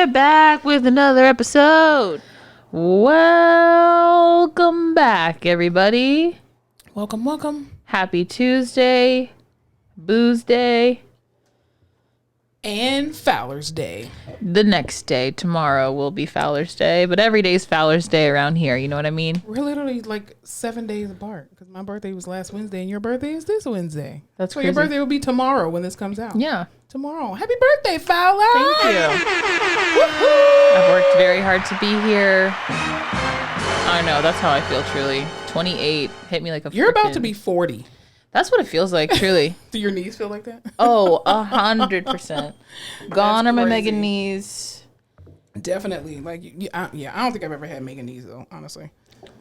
We're back with another episode. Welcome back, everybody. Welcome. Happy Tuesday, Booze Day. And Fowler's Day. The next day, tomorrow, will be Fowler's Day, but every day is Fowler's Day around here. You know what I mean? We're literally like 7 days apart because my birthday was last Wednesday and your birthday is this Wednesday. That's so crazy. Your birthday will be tomorrow when this comes out. Yeah. Tomorrow. Happy birthday, Fowler! Thank you. I've worked very hard to be here. I know, that's how I feel, truly. 28 hit me like a You're about to be 40. That's what it feels like, truly. Do your knees feel like that? Oh, 100%. Gone are my mega knees. Definitely. Like, I don't think I've ever had mega knees, though, honestly.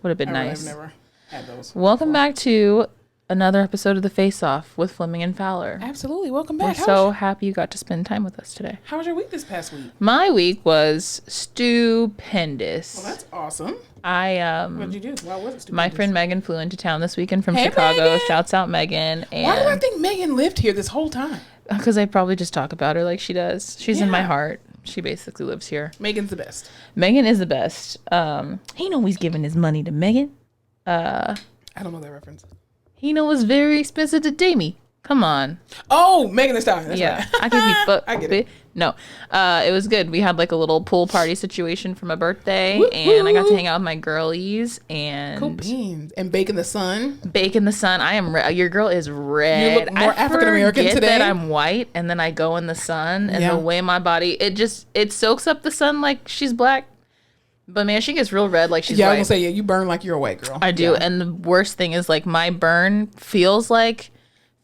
Would have been nice. I've never had those. Welcome back to another episode of The Face Off with Fleming and Fowler. Absolutely. Welcome back. We're so happy you got to spend time with us today. How was your week this past week? My week was stupendous. Well, that's awesome. What did you do? Why was it stupendous? My friend Megan flew into town this weekend from Hey, Chicago. Megan. Shouts out Megan. And Why do I think Megan lived here this whole time? because I probably just talk about her like she does. She's in my Yeah. heart. She basically lives here. Megan's the best. Megan is the best. He know he's giving his money to Megan. I don't know that reference. He know it's very expensive to date me. Come on. Oh, Megan Thee Stallion. That's Yeah. right. I can be fucked. I get it. No. It was good. We had like a little pool party situation for my birthday, and I got to hang out with my girlies and Cool beans. And bake in the sun. bake in the sun. I am your girl is red. You look more African-American forget today. that I'm white, and then I go in the sun, and Yeah. the way my body it soaks up the sun like she's black. But man, she gets real red like she's Yeah, white. I was gonna say, you burn like you're a white girl. I do. Yeah. And the worst thing is like my burn feels like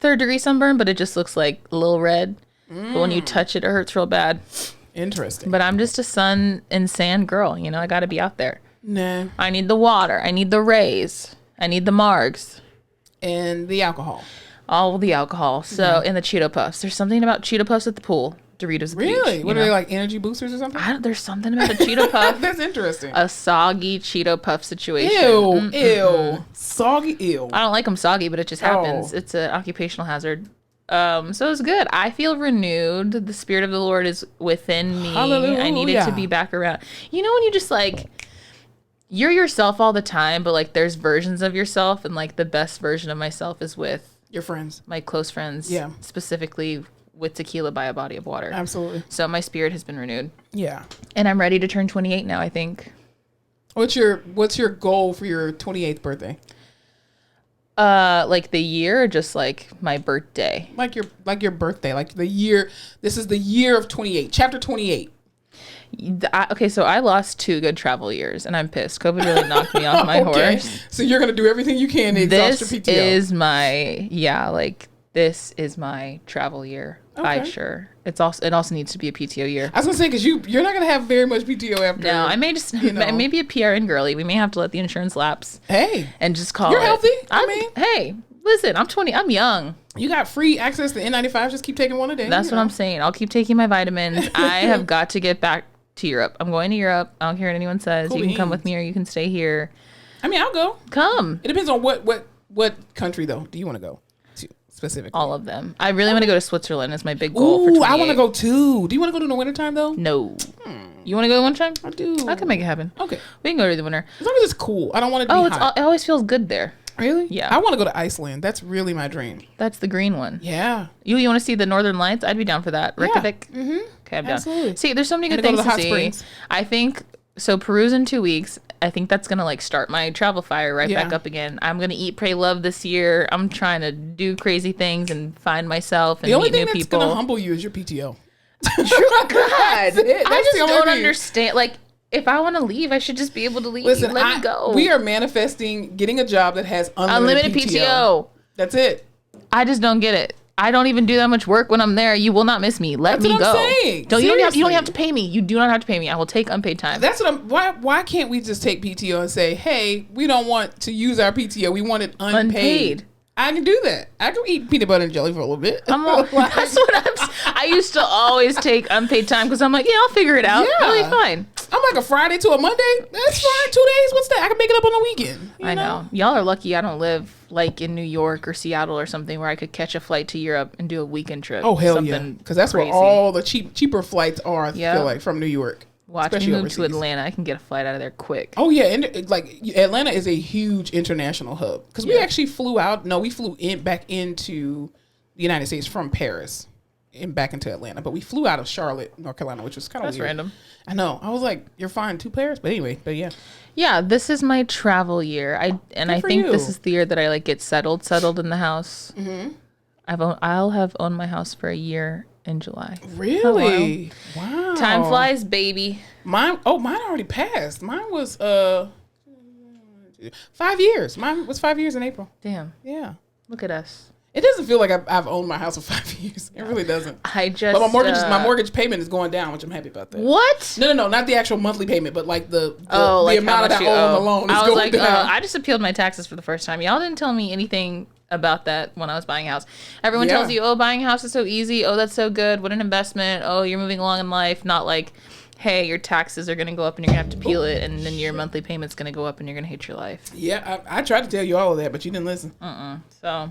3rd-degree sunburn, but it just looks like a little red. But when you touch it, it hurts real bad. Interesting. But I'm just a sun and sand girl. You know, I got to be out there. Nah. I need the water. I need the rays. I need the margs. And the alcohol. All the alcohol. So, and the Cheeto Puffs. There's something about Cheeto Puffs at the pool. Doritos at the beach. Really? you What know? are they, like energy boosters or something? There's something about a Cheeto Puff. That's interesting. A soggy Cheeto Puff situation. Ew. Ew. Soggy ew. I don't like them soggy, but it just happens. It's an occupational hazard. So it was good. I feel renewed. The Spirit of the Lord is within me. Hallelujah. I needed to be back around. You know when you just like, you're yourself all the time, but like there's versions of yourself, and like the best version of myself is with Your friends. my close friends. Yeah. Specifically with tequila by a body of water. Absolutely. So my spirit has been renewed. Yeah. And I'm ready to turn 28 now, I think. What's your goal for your 28th birthday? Like the year or just like my birthday? Like your birthday, like the year. This is the year of 28, chapter 28. Okay, so I lost 2 good travel years, and I'm pissed. COVID really knocked me off my horse. So you're gonna do everything you can to exhaust your PTO. This is my travel year. Okay. It also needs to be a PTO year. I was gonna say because you're not gonna have very much PTO after. No, I may just maybe a PRN girly. We may have to let the insurance lapse. Hey, and just call you're it. healthy. Hey, listen, I'm 20. I'm young. You got free access to N95. Just keep taking one a day. That's what I'm saying. I'll keep taking my vitamins. I have got to get back to Europe. I'm going to Europe. I don't care what anyone says. Cool you can come beans. with me or you can stay here. I mean, I'll go. Come. It depends on what country though. Do you want to go to specifically? All of them. I really want to go to Switzerland. Is my big goal for 28. I want to go too. Do you want to go in the wintertime though? No. You want to go one time? I do. I can make it happen. Okay. We can go to the winter. As long as it's cool. I don't want it to be hot. It always feels good there. Really? Yeah. I want to go to Iceland. That's really my dream. That's the green one. Yeah. You want to see the Northern Lights? I'd be down for that. Reykjavik? Mm-hmm. Okay, I'm down. Absolutely. See, there's so many good And to things go to to the hot see. springs. I think, so Peru's in 2 weeks. I think that's going to like start my travel fire back up again. I'm going to eat, pray, love this year. I'm trying to do crazy things and find myself and The only meet thing new that's people. going to humble you is your PTO. God. That's it. That's I just the only don't thing. understand. Like, if I want to leave, I should just be able to leave. Listen, Let me go. We are manifesting getting a job that has unlimited PTO. That's it. I just don't get it. I don't even do that much work when I'm there. You will not miss me. Let That's me what go. I'm saying. You don't Seriously. have to pay me. You do not have to pay me. I will take unpaid time. That's what I'm. Why can't we just take PTO and say, hey, we don't want to use our PTO. We want it unpaid. I can do that. I can eat peanut butter and jelly for a little bit. That's what I used to always take unpaid time because I'm like, yeah, I'll figure it out. Yeah. Really fine. I'm like a Friday to a Monday. That's fine. 2 days. What's that? I can make it up on the weekend. I know. Y'all are lucky I don't live like in New York or Seattle or something where I could catch a flight to Europe and do a weekend trip. Oh, hell yeah. Because that's crazy. Where all the cheaper flights are, I feel like, from New York. Watch me move to Atlanta. I can get a flight out of there quick. Oh, yeah. And like Atlanta is a huge international hub. Because we actually flew out. No, we flew back into the United States from Paris and back into Atlanta. But we flew out of Charlotte, North Carolina, which was kind of weird. That's random. I know. I was like, you're fine, 2 pairs? But anyway, yeah. Yeah, this is my travel year. I think this is the year that I like get settled in the house. Mm-hmm. I'll have owned my house for a year in July. Really? Wow. Time flies, baby. Mine already passed. Mine was 5 years. Mine was 5 years in April. Damn. Yeah. Look at us. It doesn't feel like I've owned my house for 5 years. It really doesn't. But my mortgage payment is going down, which I'm happy about that. What? No, not the actual monthly payment, but like the amount that I owe on the loan is going down. I just appealed my taxes for the first time. Y'all didn't tell me anything about that when I was buying a house. Everyone tells you, buying a house is so easy. Oh, that's so good. What an investment. Oh, you're moving along in life. Not like, hey, your taxes are going to go up and you're going to have to peel it, and then your monthly payment's going to go up and you're going to hate your life. Yeah, I tried to tell you all of that, but you didn't listen. So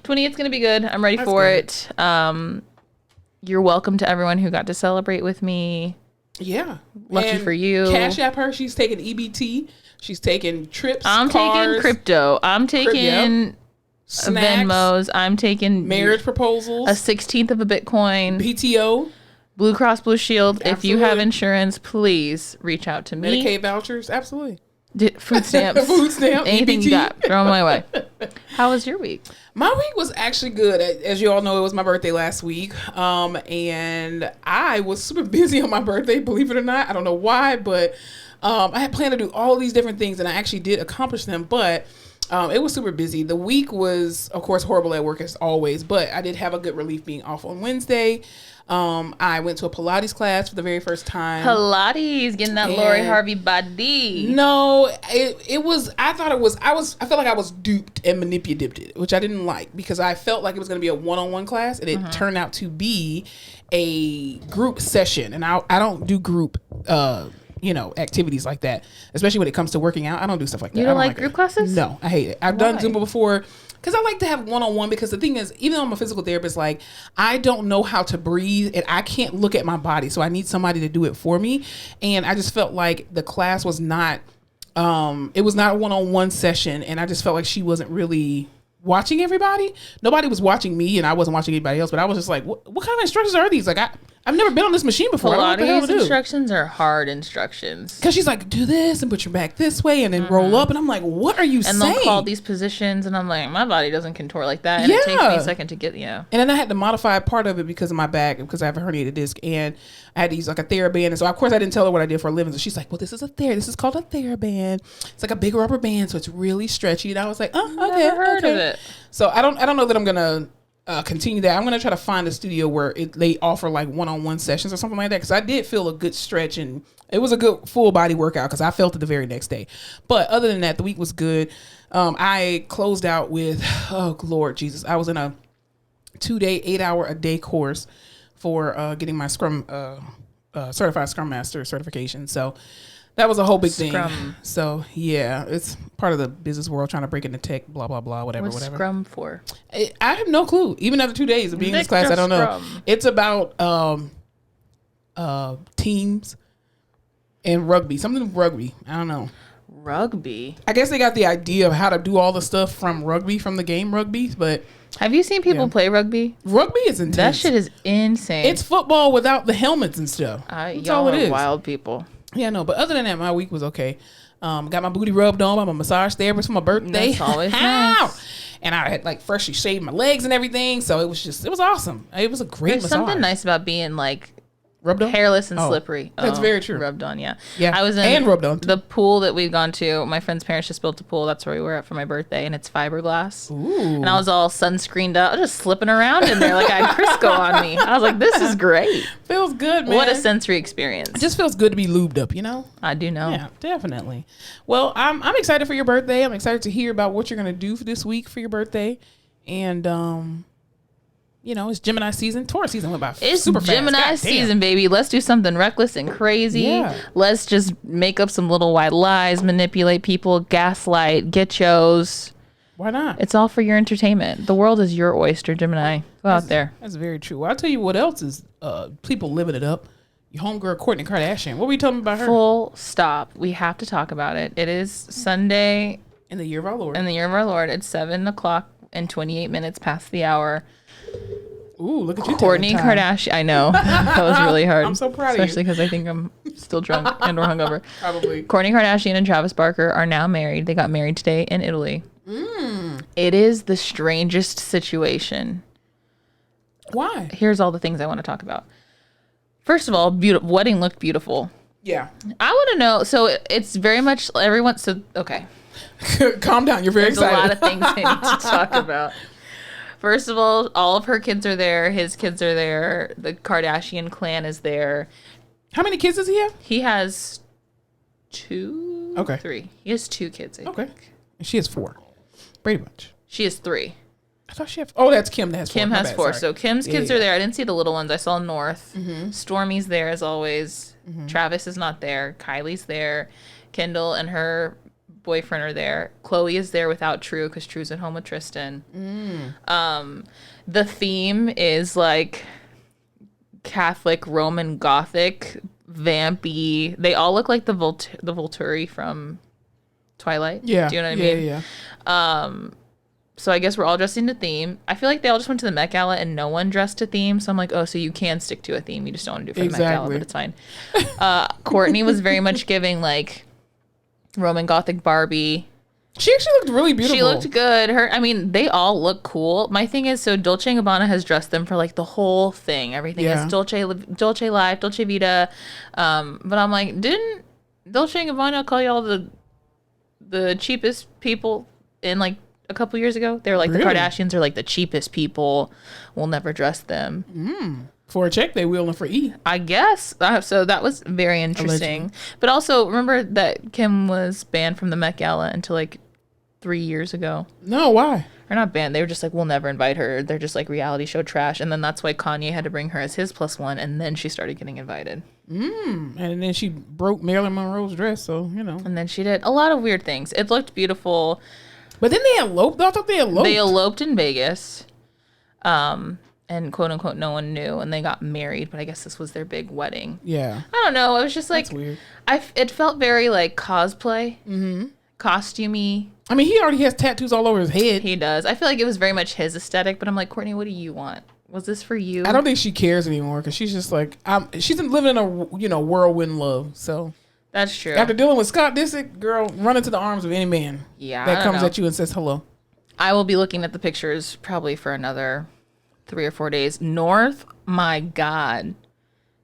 28's going to be good. I'm ready for it. You're welcome to everyone who got to celebrate with me. Yeah. Lucky for you. Cash App her. She's taking EBT. She's taking trips, I'm taking crypto. I'm taking... Snacks, Venmos. I'm taking marriage proposals, a 16th of a Bitcoin, PTO, Blue Cross Blue Shield. Absolutely. If you have insurance, please reach out to me. Medicaid vouchers, absolutely. Food stamps, anything EBT. You got, throw them my way. How was your week? My week was actually good. As you all know, it was my birthday last week, and I was super busy on my birthday. Believe it or not, I don't know why, but I had planned to do all these different things, and I actually did accomplish them, but. It was super busy. The week was, of course, horrible at work as always, but I did have a good relief being off on Wednesday. I went to a Pilates class for the very first time. Pilates, getting that Lori Harvey body. No, it was, I felt like I was duped and manipulated, which I didn't like because I felt like it was going to be a one-on-one class and it turned out to be a group session. And I don't do group, activities like that, especially when it comes to working out. I don't do stuff like that. You don't like group classes? No, I hate it. I've done Zumba before because I like to have one-on-one because the thing is, even though I'm a physical therapist, like I don't know how to breathe and I can't look at my body. So I need somebody to do it for me. And I just felt like the class was not, it was not a one-on-one session. And I just felt like she wasn't really watching everybody. Nobody was watching me and I wasn't watching anybody else, but I was just like, what kind of instructions are these? Like I've never been on this machine before. Pilates instructions are hard instructions. Because she's like, do this and put your back this way and then roll up. And I'm like, what are you saying? And they'll call these positions and I'm like, my body doesn't contort like that. And it takes me a second to get, And then I had to modify part of it because of my back, because I have a herniated disc. And I had to use like a TheraBand. And so, of course, I didn't tell her what I did for a living. So she's like, well, this is called a TheraBand. It's like a big rubber band. So it's really stretchy. And I was like, oh, okay. Never heard of it. So I don't know that I'm going to continue that. I'm going to try to find a studio where they offer like one-on-one sessions or something like that. Cause I did feel a good stretch and it was a good full body workout cause I felt it the very next day. But other than that, the week was good. I closed out with, oh Lord Jesus. I was in a 2-day, 8-hour-a-day course for getting my certified Scrum Master certification. So that was a whole big thing. So yeah, it's part of the business world trying to break into tech, blah, blah, blah, whatever. What's Scrum for? I have no clue. Even after 2 days of being in this class, I don't know. It's about teams and rugby. Something with rugby. I don't know. Rugby? I guess they got the idea of how to do all the stuff from rugby, from the game rugby, but... Have you seen people play rugby? Rugby is intense. That shit is insane. It's football without the helmets and stuff. That's all it is. Wild people. Yeah, no, but other than that, my week was okay. Got my booty rubbed on by my massage therapist for my birthday. That's always nice. And I had like freshly shaved my legs and everything. So it was awesome. It was a great massage. There's something nice about being like rubbed on? Hairless and slippery. That's very true. Rubbed on, yeah. Yeah. I was in and rubbed on too. The pool that we've gone to. My friend's parents just built a pool. That's where we were at for my birthday, and it's fiberglass. Ooh. And I was all sunscreened up, just slipping around in there like I had Crisco on me. I was like, this is great. Feels good, man. What a sensory experience. It just feels good to be lubed up, you know? I do know. Yeah, definitely. Well, I'm excited for your birthday. I'm excited to hear about what you're going to do for this week for your birthday. And it's Gemini season. Taurus season went by It's super fast. Gemini season, baby. Let's do something reckless and crazy. Yeah. Let's just make up some little white lies, manipulate people, gaslight, get shows. Why not? It's all for your entertainment. The world is your oyster, Gemini. Go out there. That's very true. Well, I'll tell you what else is people living it up. Your homegirl, Kourtney Kardashian. What were you telling me about her? Full stop. We have to talk about it. It is Sunday. In the year of our Lord. In the year of our Lord. It's 7:00 and 28 minutes past the hour. Ooh, look at you. Kourtney Kardashian. I know. That was really hard. I'm so proud of you. Especially because I think I'm still drunk and or hungover. Probably. Kourtney Kardashian and Travis Barker are now married. They got married today in Italy. It is the strangest situation. Why? Here's all the things I want to talk about. First of all, wedding looked beautiful. Yeah. I want to know. So it's very much everyone. So, okay. Calm down. You're very excited. There's a lot of things I need to talk about. First of all of her kids are there. His kids are there. The Kardashian clan is there. How many kids does he have? He has 2. Okay. 3. He has 2 kids, I think. And she has 4. Pretty much. She has 3. I thought she had... Oh, that's Kim that has 4. Kim has 4. Sorry. So Kim's kids are there. I didn't see the little ones. I saw North. Stormy's there as always. Travis is not there. Kylie's there. Kendall and her boyfriend are there. Khloe is there without True because True's at home with Tristan. The theme is like Catholic, Roman, Gothic, vampy. They all look like the Volturi from Twilight. Yeah. Do you know what I mean? Yeah. So I guess we're all dressing to theme. I feel like they all just went to the Met Gala and no one dressed to theme. So I'm like, oh, so you can stick to a theme. You just don't want to do it for the Met Gala, but it's fine. Kourtney was very much giving like Roman Gothic Barbie. She actually looked really beautiful. She looked good. They all look cool. My thing is, so Dolce & Gabbana has dressed them for like the whole thing. Everything is Dolce Life, Dolce Vita. But I'm like, didn't Dolce & Gabbana call y'all the cheapest people in like a couple years ago? They were like, the Kardashians are like the cheapest people. We'll never dress them. For a check, they wheeling for E. I guess. So that was very interesting. Allegedly. But also, remember that Kim was banned from the Met Gala until like 3 years ago. No, why? Or not banned. They were just like, we'll never invite her. They're just like reality show trash. And then that's why Kanye had to bring her as his +1. And then she started getting invited. And then she broke Marilyn Monroe's dress. So, you know. And then she did a lot of weird things. It looked beautiful. But then they eloped. I thought they eloped. They eloped in Vegas. And quote unquote, no one knew. And they got married. But I guess this was their big wedding. Yeah. I don't know. It was just like, that's weird. It felt very like cosplay. Mm-hmm. Costumey. I mean, he already has tattoos all over his head. He does. I feel like it was very much his aesthetic, but I'm like, Kourtney, what do you want? Was this for you? I don't think she cares anymore because she's just like, she's living in a whirlwind love. So that's true. After dealing with Scott Disick, girl, run into the arms of any man that comes at you and says hello. I will be looking at the pictures probably for another 3 or 4 days. North, my God.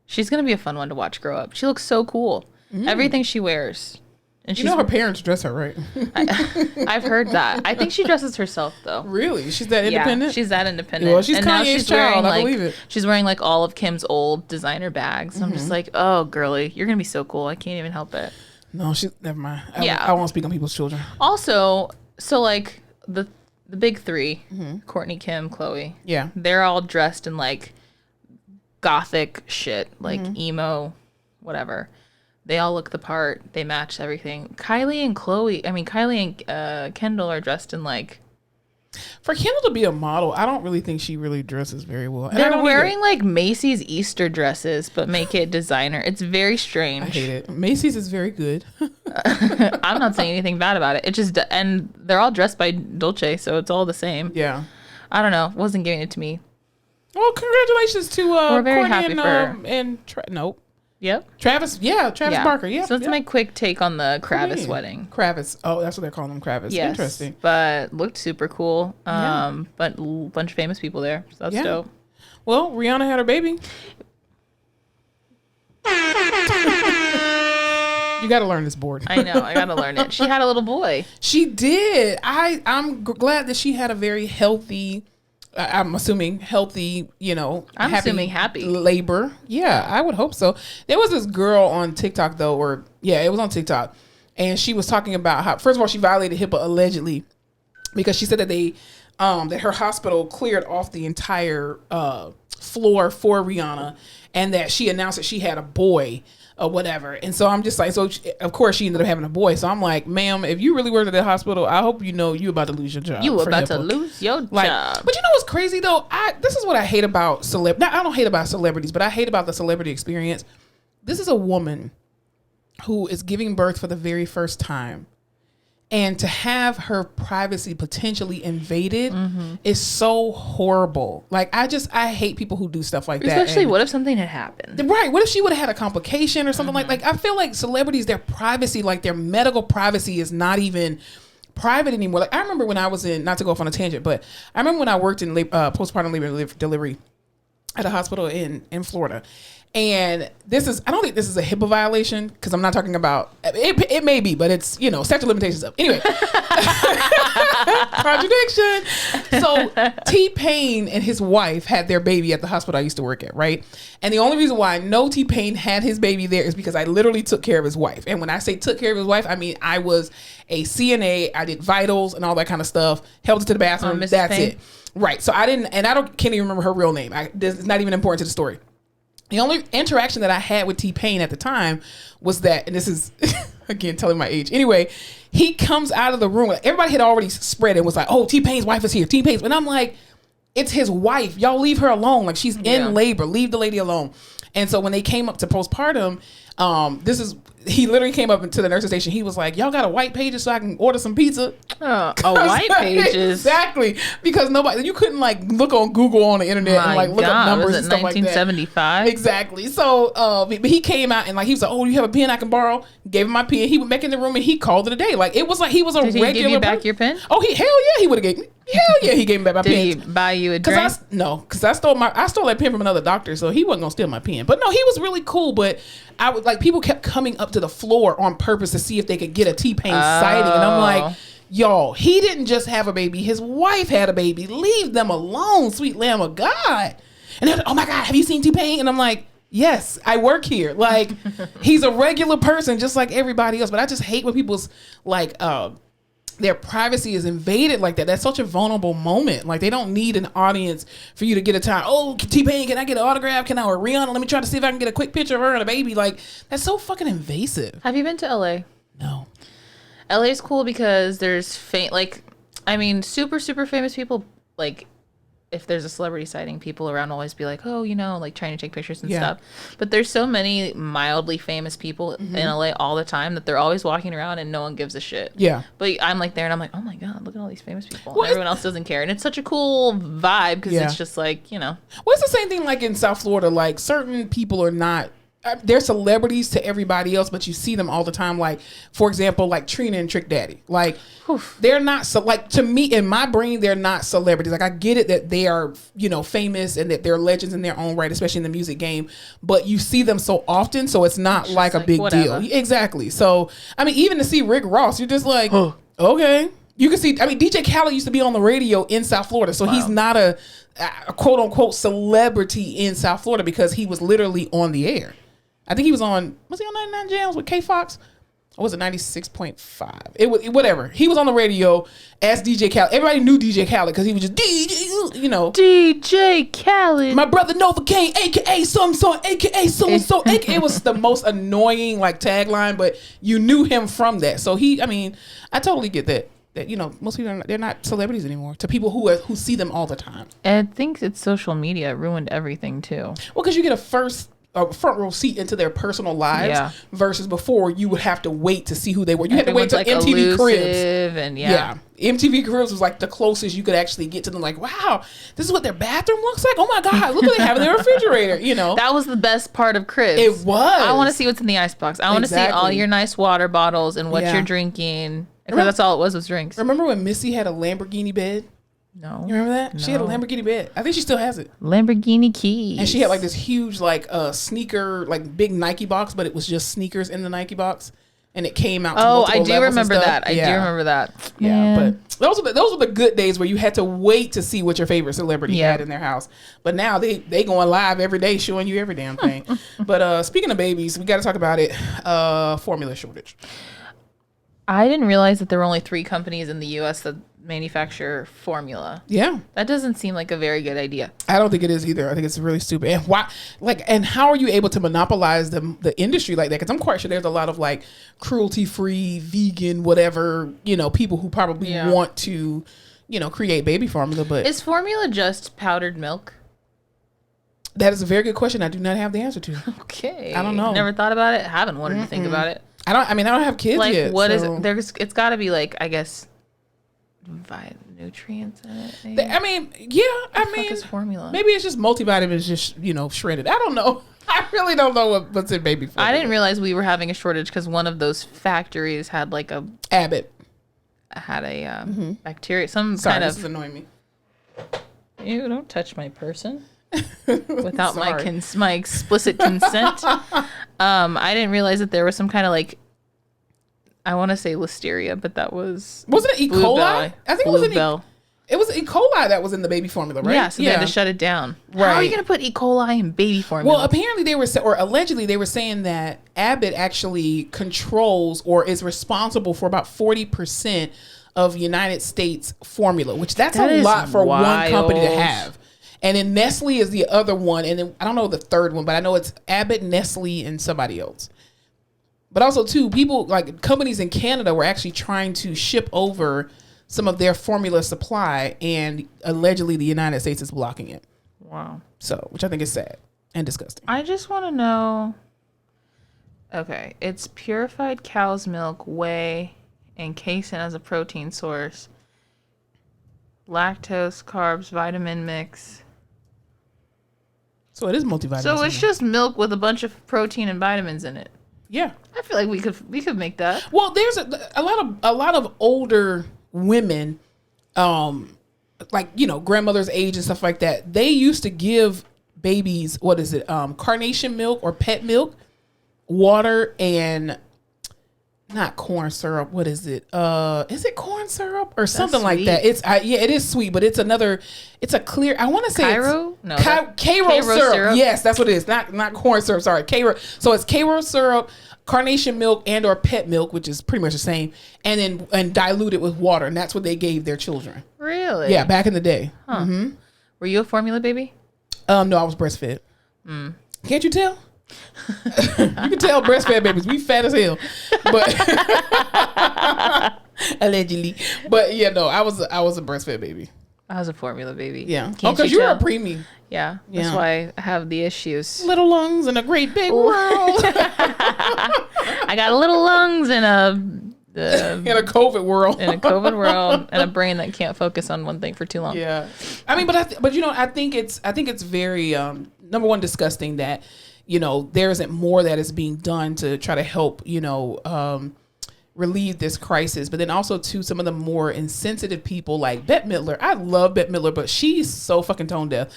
She's going to be a fun one to watch grow up. She looks so cool. Everything she wears. And you know her parents dress her right. I've heard that. I think she dresses herself though. Really? She's that independent? Yeah, she's that independent. Well, she's Kanye's child. I believe it. She's wearing like all of Kim's old designer bags. I'm just like, oh, girly, you're gonna be so cool. I can't even help it. No, never mind. I won't speak on people's children. Also, so like the big three, Kourtney, Kim, Khloe. Yeah, they're all dressed in like gothic shit, like emo, whatever. They all look the part. They match everything. Kylie and Kendall are dressed in like... For Kendall to be a model, I don't really think she really dresses very well. And they're wearing like Macy's Easter dresses, but make it designer. It's very strange. I hate it. Macy's is very good. I'm not saying anything bad about it. It just... And they're all dressed by Dolce, so it's all the same. Yeah. I don't know. Wasn't giving it to me. Well, congratulations to We're very Kourtney happy for her. Nope. Yep. Travis Barker. Yeah. So that's my quick take on the Kravis wedding. Kravis. Oh, that's what they're calling him, Kravis. Yes. Interesting. But looked super cool. But a bunch of famous people there. So that's dope. Well, Rihanna had her baby. You got to learn this board. I know. I got to learn it. She had a little boy. She did. I'm glad that she had a very healthy... I'm assuming healthy, happy labor. Yeah, I would hope so. There was this girl on TikTok though, it was on TikTok, and she was talking about how, first of all, she violated HIPAA allegedly because she said that they that her hospital cleared off the entire floor for Rihanna, and that she announced that she had a boy or whatever. And so I'm just like, of course she ended up having a boy. So I'm like, ma'am, if you really worked at that hospital, I hope you know you about to lose your job. You about to lose your job. But you know what's crazy though? This is what I hate about I don't hate about celebrities, but I hate about the celebrity experience. This is a woman who is giving birth for the very first time. And to have her privacy potentially invaded is so horrible. Like, I hate people who do stuff like that. Especially what if something had happened? Right. What if she would have had a complication or something like I feel like celebrities, their privacy, like their medical privacy is not even private anymore. Like, I remember when I was not to go off on a tangent, but I remember when I worked in postpartum labor delivery at a hospital in Florida. And I don't think this is a HIPAA violation, because I'm not talking about, it may be, but it's, statute of limitations up. Anyway. Contradiction. So T-Pain and his wife had their baby at the hospital I used to work at, right? And the only reason why I know T-Pain had his baby there is because I literally took care of his wife. And when I say took care of his wife, I mean, I was a CNA, I did vitals and all that kind of stuff, helped her to the bathroom, that's Payne? It. Right. So can't even remember her real name. It's not even important to the story. The only interaction that I had with T-Pain at the time was that, and this is, again, telling my age. Anyway, he comes out of the room. Everybody had already spread and was like, oh, T-Pain's wife is here. T-Pain's. And I'm like, it's his wife. Y'all leave her alone. Like, she's in labor. Leave the lady alone. And so when they came up to postpartum, he literally came up to the nurse's station. He was like, y'all got a white pages so I can order some pizza? A white pages? Exactly. Because you couldn't like look on Google on the internet and like look up numbers and stuff like that. 1975? Exactly. So but he came out and like he was like, oh, you have a pen I can borrow? Gave him my pen. He went back in the room and he called it a day. Like, it was like he was a regular. Did he give you back your pen? Oh, hell yeah, he would have gave me. Hell yeah, he gave me back my pen. Did he buy you a drink? Because I stole that pen from another doctor, so he wasn't gonna steal my pen. But no, he was really cool. But I would like, people kept coming up to the floor on purpose to see if they could get a T-Pain sighting, and I'm like, y'all, he didn't just have a baby; his wife had a baby. Leave them alone, sweet lamb of God. And they're like, oh my God, have you seen T-Pain? And I'm like, yes, I work here. Like, he's a regular person just like everybody else. But I just hate when people's like their privacy is invaded like that. That's such a vulnerable moment. Like, they don't need an audience for you to get a time. Oh, T-Pain, can I get an autograph? Or Rihanna, let me try to see if I can get a quick picture of her and a baby. Like, that's so fucking invasive. Have you been to LA? No. LA is cool because there's super, super famous people. Like, if there's a celebrity sighting, people around always be like, oh, like trying to take pictures and stuff. But there's so many mildly famous people in LA all the time that they're always walking around and no one gives a shit. Yeah. But I'm like there and I'm like, oh my God, look at all these famous people. Well, everyone else doesn't care. And it's such a cool vibe because it's just like, Well, it's the same thing like in South Florida. Like, certain people are not, they're celebrities to everybody else, but you see them all the time. Like, for example, like Trina and Trick Daddy. Like, they're not to me, in my brain, they're not celebrities. Like, I get it that they are, famous and that they're legends in their own right, especially in the music game. But you see them so often, so it's not like a big deal. Exactly. So, I mean, even to see Rick Ross, you're just like, okay. You can see, DJ Khaled used to be on the radio in South Florida, so he's not a quote unquote celebrity in South Florida because he was literally on the air. I think he was he on 99 Jams with K Fox? Or was it 96.5? It was whatever. He was on the radio as DJ Khaled. Everybody knew DJ Khaled because he was just DJ Khaled. My brother Novocaine, aka so aka so. It was the most annoying like tagline, but you knew him from that. So I totally get that. That most people they're not celebrities anymore to people who see them all the time. And I think it's social media ruined everything too. Well, because you get a front row seat into their personal lives versus before you would have to wait to see who they were. You had to wait till MTV Cribs. And MTV Cribs was like the closest you could actually get to them. Like, wow, this is what their bathroom looks like? Oh my God, look what they have in their refrigerator, That was the best part of Cribs. It was. I want to see what's in the icebox. I want to see all your nice water bottles and what you're drinking. Because that's all it was drinks. Remember when Missy had a Lamborghini bed? No. You remember that? No. She had a Lamborghini bed. I think she still has it. Lamborghini keys. And she had like this huge like sneaker, like big Nike box, but it was just sneakers in the Nike box. And it came out to multiple levels. I do remember that. I do remember that. Yeah, but those were the good days where you had to wait to see what your favorite celebrity had in their house. But now they going live every day showing you every damn thing. But speaking of babies, we got to talk about it. Formula shortage. I didn't realize that there were only 3 companies in the U.S. that manufacture formula. Yeah. That doesn't seem like a very good idea. I don't think it is either. I think it's really stupid. And why, like, and how are you able to monopolize the industry like that? Because I'm quite sure there's a lot of like cruelty-free, vegan, whatever, people who probably want to, create baby formula. But is formula just powdered milk? That is a very good question. I do not have the answer to. Okay. I don't know. Never thought about it. Haven't wanted to think about it. I don't have kids like, yet. What is it? It's got to be like, I guess, nutrients in it. Maybe? I mean, yeah. Is formula? Maybe it's just multivitamins, just shredded. I don't know. I really don't know what's in baby formula. I didn't realize we were having a shortage because one of those factories had like a Abbott had a bacteria. Sorry, this is annoying me. Ew! Don't touch my person without my explicit consent. I didn't realize that there was some kind of like, I want to say listeria, but that wasn't it E. coli? I think it was it was E. coli that was in the baby formula, right? Yeah, so they had to shut it down. Right. How are you going to put E. coli in baby formula? Well, apparently allegedly they were saying that Abbott actually controls or is responsible for about 40% of United States formula, which that's a lot for one company to have. And then Nestle is the other one, and then I don't know the third one, but I know it's Abbott, Nestle, and somebody else. But also, too, people, like companies in Canada were actually trying to ship over some of their formula supply, and allegedly the United States is blocking it. Wow. So, which I think is sad and disgusting. I just want to know. Okay, it's purified cow's milk, whey, and casein as a protein source. Lactose, carbs, vitamin mix. So it is multivitamins. So it's just milk with a bunch of protein and vitamins in it. Yeah, I feel like we could make that. Well, there's a lot of older women, like grandmother's age and stuff like that. They used to give babies carnation milk or pet milk, water, and not corn syrup. What is it? Is it corn syrup or something like that? It's it is sweet, but it's a clear. I want to say Cairo? No, Cairo syrup. Yes, that's what it is. Not corn syrup. Sorry, Cairo. So it's Cairo syrup, carnation milk, and or pet milk, which is pretty much the same, and diluted with water, and that's what they gave their children. Really? Yeah, back in the day. Huh. Mm-hmm. Were you a formula baby? No, I was breastfed. Can't you tell? You can tell breastfed babies, we fat as hell, but allegedly. But yeah, no, I was a breastfed baby. I was a formula baby. Yeah. Because you're a preemie. Yeah. That's why I have the issues. Little lungs in a great big world. I got little lungs in in a COVID world. In a COVID world, and a brain that can't focus on one thing for too long. Yeah. I mean, I think it's very number one, disgusting that there isn't more that is being done to try to help, relieve this crisis. But then also, too, some of the more insensitive people like Bette Midler. I love Bette Midler, but she's so fucking tone deaf.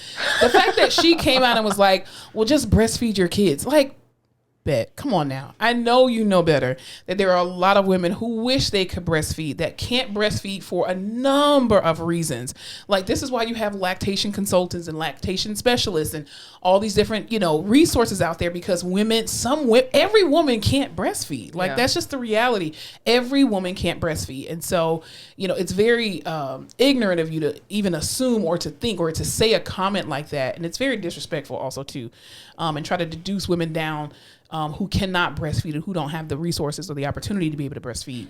The fact that she came out and was like, well, just breastfeed your kids. Like, Bet, come on now. I know you know better that there are a lot of women who wish they could breastfeed that can't breastfeed for a number of reasons. Like, this is why you have lactation consultants and lactation specialists and all these different, resources out there, because every woman can't breastfeed. Like, that's just the reality. Every woman can't breastfeed. And so, it's very ignorant of you to even assume or to think or to say a comment like that. And it's very disrespectful also too, and try to deduce women down who cannot breastfeed and who don't have the resources or the opportunity to be able to breastfeed.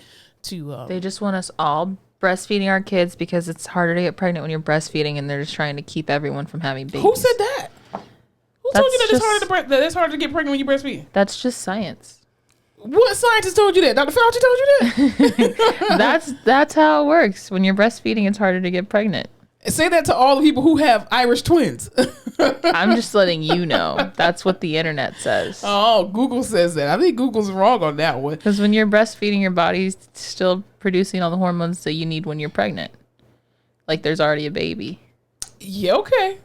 They just want us all breastfeeding our kids because it's harder to get pregnant when you're breastfeeding, and they're just trying to keep everyone from having babies. Who said that? Who told you that it's harder to get pregnant when you breastfeed? That's just science. What scientist told you that? Dr. Fauci told you that? That's how it works. When you're breastfeeding, it's harder to get pregnant. Say that to all the people who have Irish twins. I'm just letting you know. That's what the internet says. Oh, Google says that. I think Google's wrong on that one. Because when you're breastfeeding, your body's still producing all the hormones that you need when you're pregnant. Like, there's already a baby. Yeah, okay.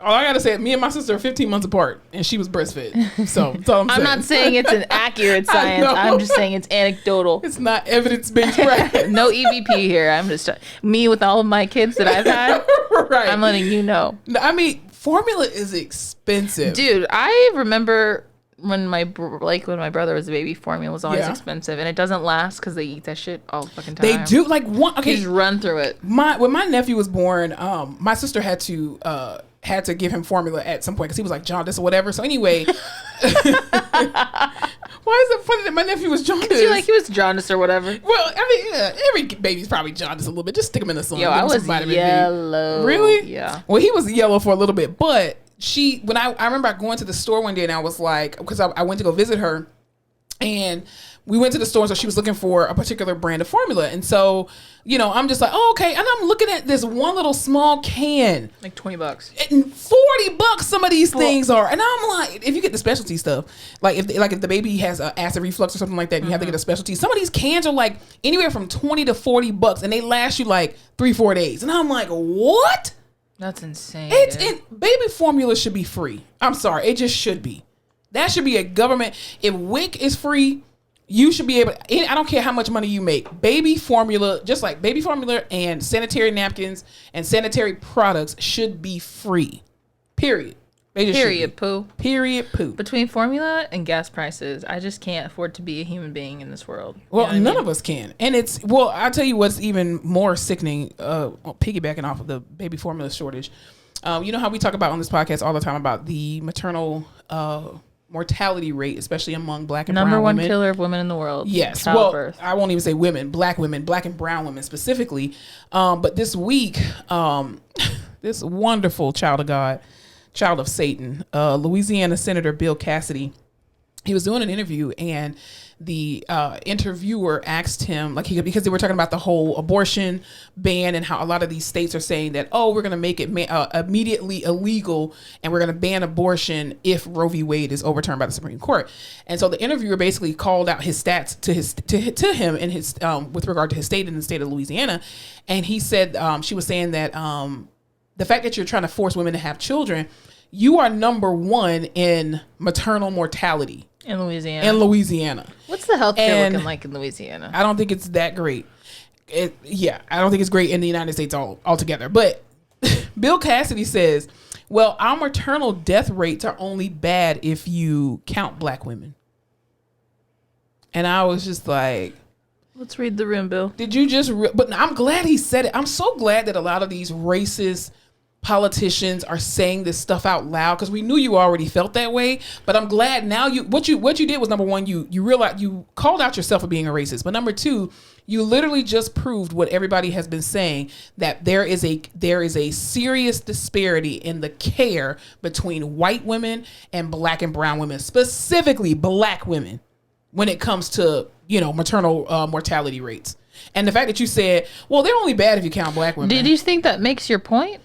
All I gotta say, me and my sister are 15 months apart, and she was breastfed. So that's all I'm saying. I'm not saying it's an accurate science. I'm just saying it's anecdotal. It's not evidence-based practice. No EVP here. I'm just me with all of my kids that I've had. Right. I'm letting you know. I mean, formula is expensive, dude. I remember when my brother was a baby, formula was always Yeah. expensive, and it doesn't last because they eat that shit all the fucking time. They do like one. Okay, You just run through it. when my nephew was born, my sister had to give him formula at some point because he was like jaundice or whatever. So anyway, why is it funny that my nephew was jaundice? He was jaundice or whatever. Well, I mean, every baby's probably jaundice a little bit. Just stick him in the sun. Yo, I was yellow. Really? Yeah. Well, he was yellow for a little bit, but when I remember going to the store one day and I was like, because I went to go visit her, and we went to the store, so she was looking for a particular brand of formula, and so I'm just like, oh, okay, and I'm looking at this one little small can, like $20, and $40 some of these things are, and I'm like, if you get the specialty stuff, like if the baby has acid reflux or something like that, you have to get a specialty. Some of these cans are like anywhere from $20 to $40, and they last you like 3-4 days, and I'm like, what? That's insane. Baby formula should be free. I'm sorry, it just should be. That should be a government. If WIC is free, you should be able. I don't care how much money you make. Baby formula, just like baby formula and sanitary napkins and sanitary products, should be free. Period. They just Period. Poo. Period. Poo. Between formula and gas prices, I just can't afford to be a human being in this world. Well, none of us can. And I'll tell you what's even more sickening, piggybacking off of the baby formula shortage. You know how we talk about on this podcast all the time about the maternal mortality rate, especially among Black and brown women. Number one killer of women in the world. Yes. Childbirth. Well, I won't even say women, Black and brown women specifically. But this week, this wonderful child of God, child of Satan, Louisiana Senator Bill Cassidy, he was doing an interview, and the interviewer asked him, because they were talking about the whole abortion ban and how a lot of these states are saying that, we're going to make it immediately illegal, and we're going to ban abortion if Roe v. Wade is overturned by the Supreme Court. And so the interviewer basically called out his stats to him in his with regard to his state in the state of Louisiana, and he said she was saying that the fact that you're trying to force women to have children, you are number one in maternal mortality. In Louisiana. What's the healthcare looking like in Louisiana? I don't think it's that great. I don't think it's great in the United States altogether. But Bill Cassidy says, well, our maternal death rates are only bad if you count Black women. And I was just like... Let's read the room, Bill. Did you just... But I'm glad he said it. I'm so glad that a lot of these racist politicians are saying this stuff out loud, because we knew you already felt that way, but I'm glad now what you did was, number one, you realized you called out yourself for being a racist, but number two, you literally just proved what everybody has been saying, that there is a serious disparity in the care between white women and Black and brown women, specifically Black women, when it comes to maternal mortality rates. And the fact that you said, well, they're only bad if you count Black women. Did you think that makes your point?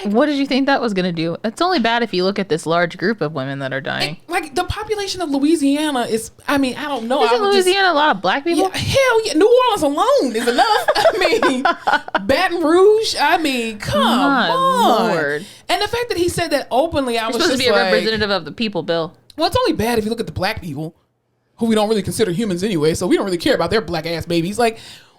What did you think that was going to do? It's only bad if you look at this large group of women that are dying. The population of Louisiana is, I don't know. Isn't Louisiana a lot of Black people? Yeah, hell yeah. New Orleans alone is enough. Baton Rouge, come on. Lord. And the fact that he said that openly, I was just supposed to be a representative of the people, Bill. Well, it's only bad if you look at the Black people, who we don't really consider humans anyway, so we don't really care about their Black ass babies.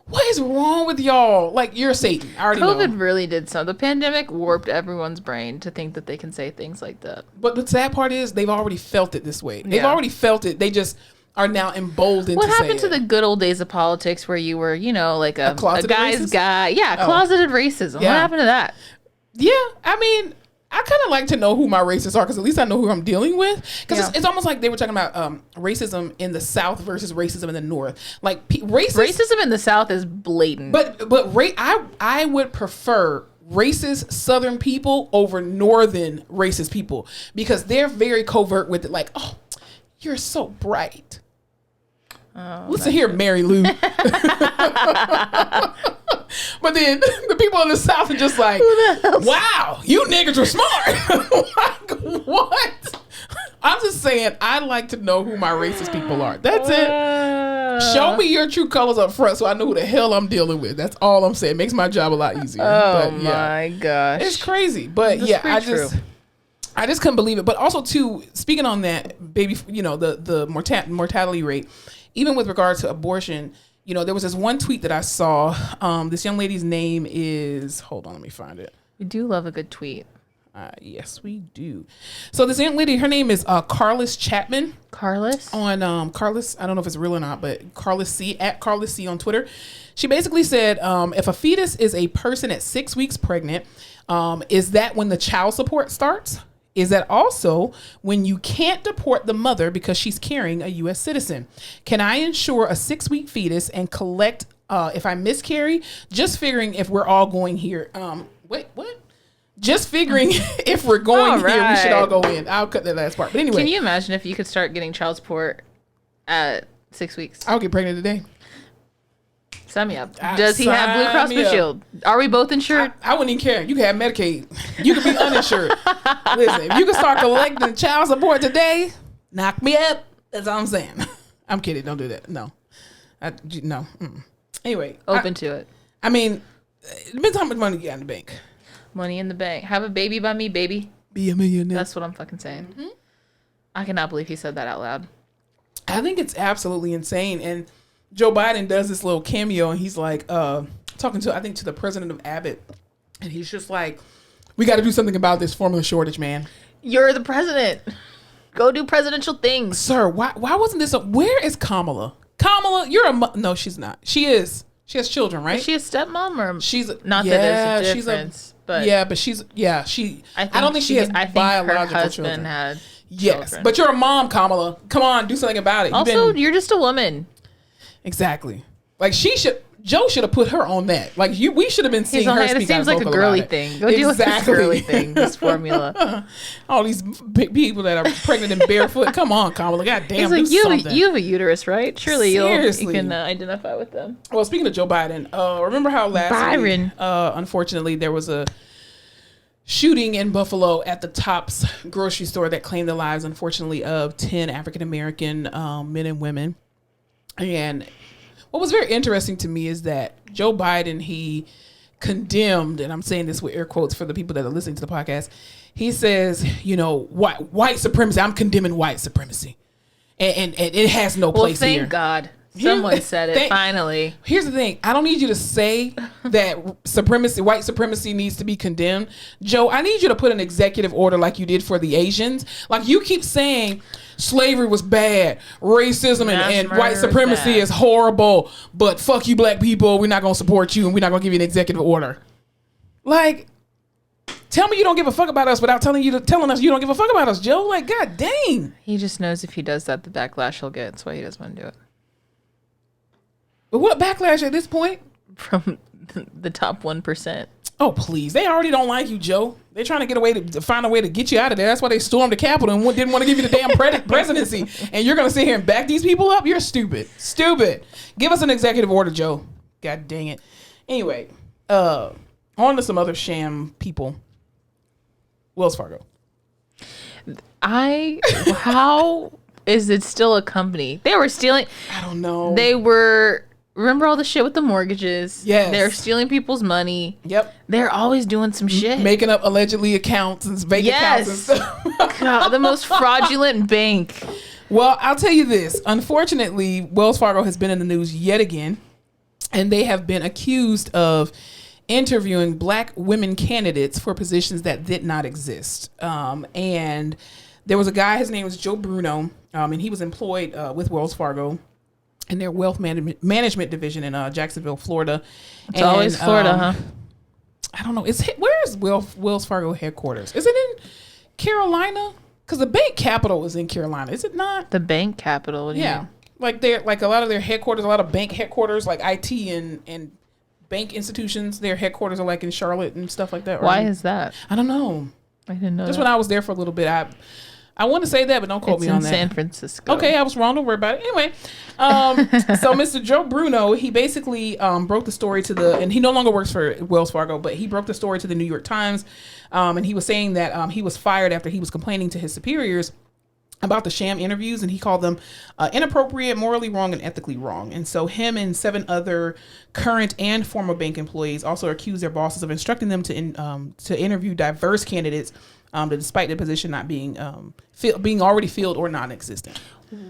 What is wrong with y'all? You're Satan. I already know. COVID really did so. The pandemic warped everyone's brain to think that they can say things like that. But the sad part is they've already felt it this way. They've already felt it. They just are now emboldened what to say it. What happened to the good old days of politics where you were, like a guy's racist? Guy? Yeah, closeted racism. Yeah. What happened to that? Yeah, I kind of like to know who my racists are, because at least I know who I'm dealing with. Because it's almost like they were talking about racism in the South versus racism in the North. Racism in the South is blatant. But I would prefer racist Southern people over Northern racist people, because they're very covert with it. Oh, you're so bright. Oh, listen here, Mary Lou. But then the people in the South are just like, wow, you niggas are smart. What? I'm just saying, I like to know who my racist people are. That's it. Show me your true colors up front so I know who the hell I'm dealing with. That's all I'm saying. It makes my job a lot easier. Oh, my gosh. It's crazy. But I just couldn't believe it. But also, too, speaking on that, baby, the mortality rate, even with regard to abortion, there was this one tweet that I saw. This young lady's name is, hold on, let me find it. We do love a good tweet. Yes, we do. So this young lady, her name is Carlos Chapman. Carlos? On Carlos, I don't know if it's real or not, but Carlos C, at Carlos C on Twitter. She basically said, if a fetus is a person at 6 weeks pregnant, is that when the child support starts? Is that also when you can't deport the mother because she's carrying a U.S. citizen? Can I insure a 6-week fetus and collect if I miscarry? Just figuring if we're all going here. Wait, what? Just figuring if we're going here, we should all go in. I'll cut that last part. But anyway. Can you imagine if you could start getting child support at 6 weeks? I'll get pregnant today. Sign me up. Does he have Blue Cross Blue Shield? Are we both insured? I wouldn't even care. You can have Medicaid. You can be uninsured. Listen, if you can start collecting child support today, knock me up. That's all I'm saying. I'm kidding. Don't do that. No. No. Anyway. Open to it. I mean, it depends how much money you got in the bank. Money in the bank. Have a baby by me, baby. Be a millionaire. That's what I'm fucking saying. Mm-hmm. I cannot believe he said that out loud. I think it's absolutely insane. And Joe Biden does this little cameo, and he's like talking to the president of Abbott, and he's just like, "We got to do something about this formula shortage, man." You're the president. Go do presidential things, sir. Why wasn't this? Where is Kamala? Kamala, you're no, she's not. She is. She has children, right? Is she a stepmom or she's not? Yeah, that there's a difference, but I don't think she has biological her husband children. Had yes, children. But you're a mom, Kamala. Come on, do something about it. Also, you're just a woman. Exactly. Like Joe should have put her on that. Like we should have been seeing her speak. It seems like a girly thing. Go deal with this girly thing. This formula. All these big people that are pregnant and barefoot. Come on, Kamala. God damn. It's like you have a uterus, right? Surely you can identify with them. Well, speaking of Joe Biden, remember how last week, unfortunately, there was a shooting in Buffalo at the Tops grocery store that claimed the lives, unfortunately, of 10 African American men and women. And what was very interesting to me is that Joe Biden, he condemned, and I'm saying this with air quotes for the people that are listening to the podcast, he says, white supremacy, I'm condemning white supremacy. And it has no place here. Thank God. Someone said it, finally. Here's the thing. I don't need you to say that white supremacy needs to be condemned. Joe, I need you to put an executive order like you did for the Asians. Like you keep saying slavery was bad, racism and white supremacy is horrible, but fuck you black people, we're not going to support you and we're not going to give you an executive order. Like, tell me you don't give a fuck about us without telling us you don't give a fuck about us, Joe. Like, god dang. He just knows if he does that, the backlash he'll get. That's why he doesn't want to do it. But what backlash at this point? From the top 1%. Oh, please. They already don't like you, Joe. They're trying to get away to find a way to get you out of there. That's why they stormed the Capitol and didn't want to give you the damn presidency. And you're going to sit here and back these people up? You're stupid. Stupid. Give us an executive order, Joe. God dang it. Anyway, on to some other sham people. Wells Fargo. How is it still a company? They were stealing. I don't know. They were. Remember all the shit with the mortgages? Yes. They're stealing people's money. Yep. They're always doing some shit. Making up allegedly accounts and bank accounts and stuff. God, the most fraudulent bank. Well, I'll tell you this. Unfortunately, Wells Fargo has been in the news yet again. And they have been accused of interviewing black women candidates for positions that did not exist. And there was a guy, his name was Joe Bruno, and he was employed with Wells Fargo in their wealth management division in Jacksonville, Florida. It's always Florida, huh? I don't know. Where is Wells Fargo headquarters? Is it in Carolina? Because the bank capital is in Carolina, is it not? The bank capital? What do you mean? Like a lot of their headquarters, a lot of bank headquarters, like IT and bank institutions, their headquarters are like in Charlotte and stuff like that. Why is that? I don't know. I didn't know. Just when I was there for a little bit, I want to say that, but don't quote me on that. It's in San Francisco. Okay, I was wrong. Don't worry about it. Anyway, so Mr. Joe Bruno, he basically broke the story and he no longer works for Wells Fargo, but he broke the story to the New York Times, and he was saying that he was fired after he was complaining to his superiors about the sham interviews, and he called them inappropriate, morally wrong, and ethically wrong. And so him and 7 other current and former bank employees also accused their bosses of instructing them to interview diverse candidates, despite the position not being already filled or non-existent.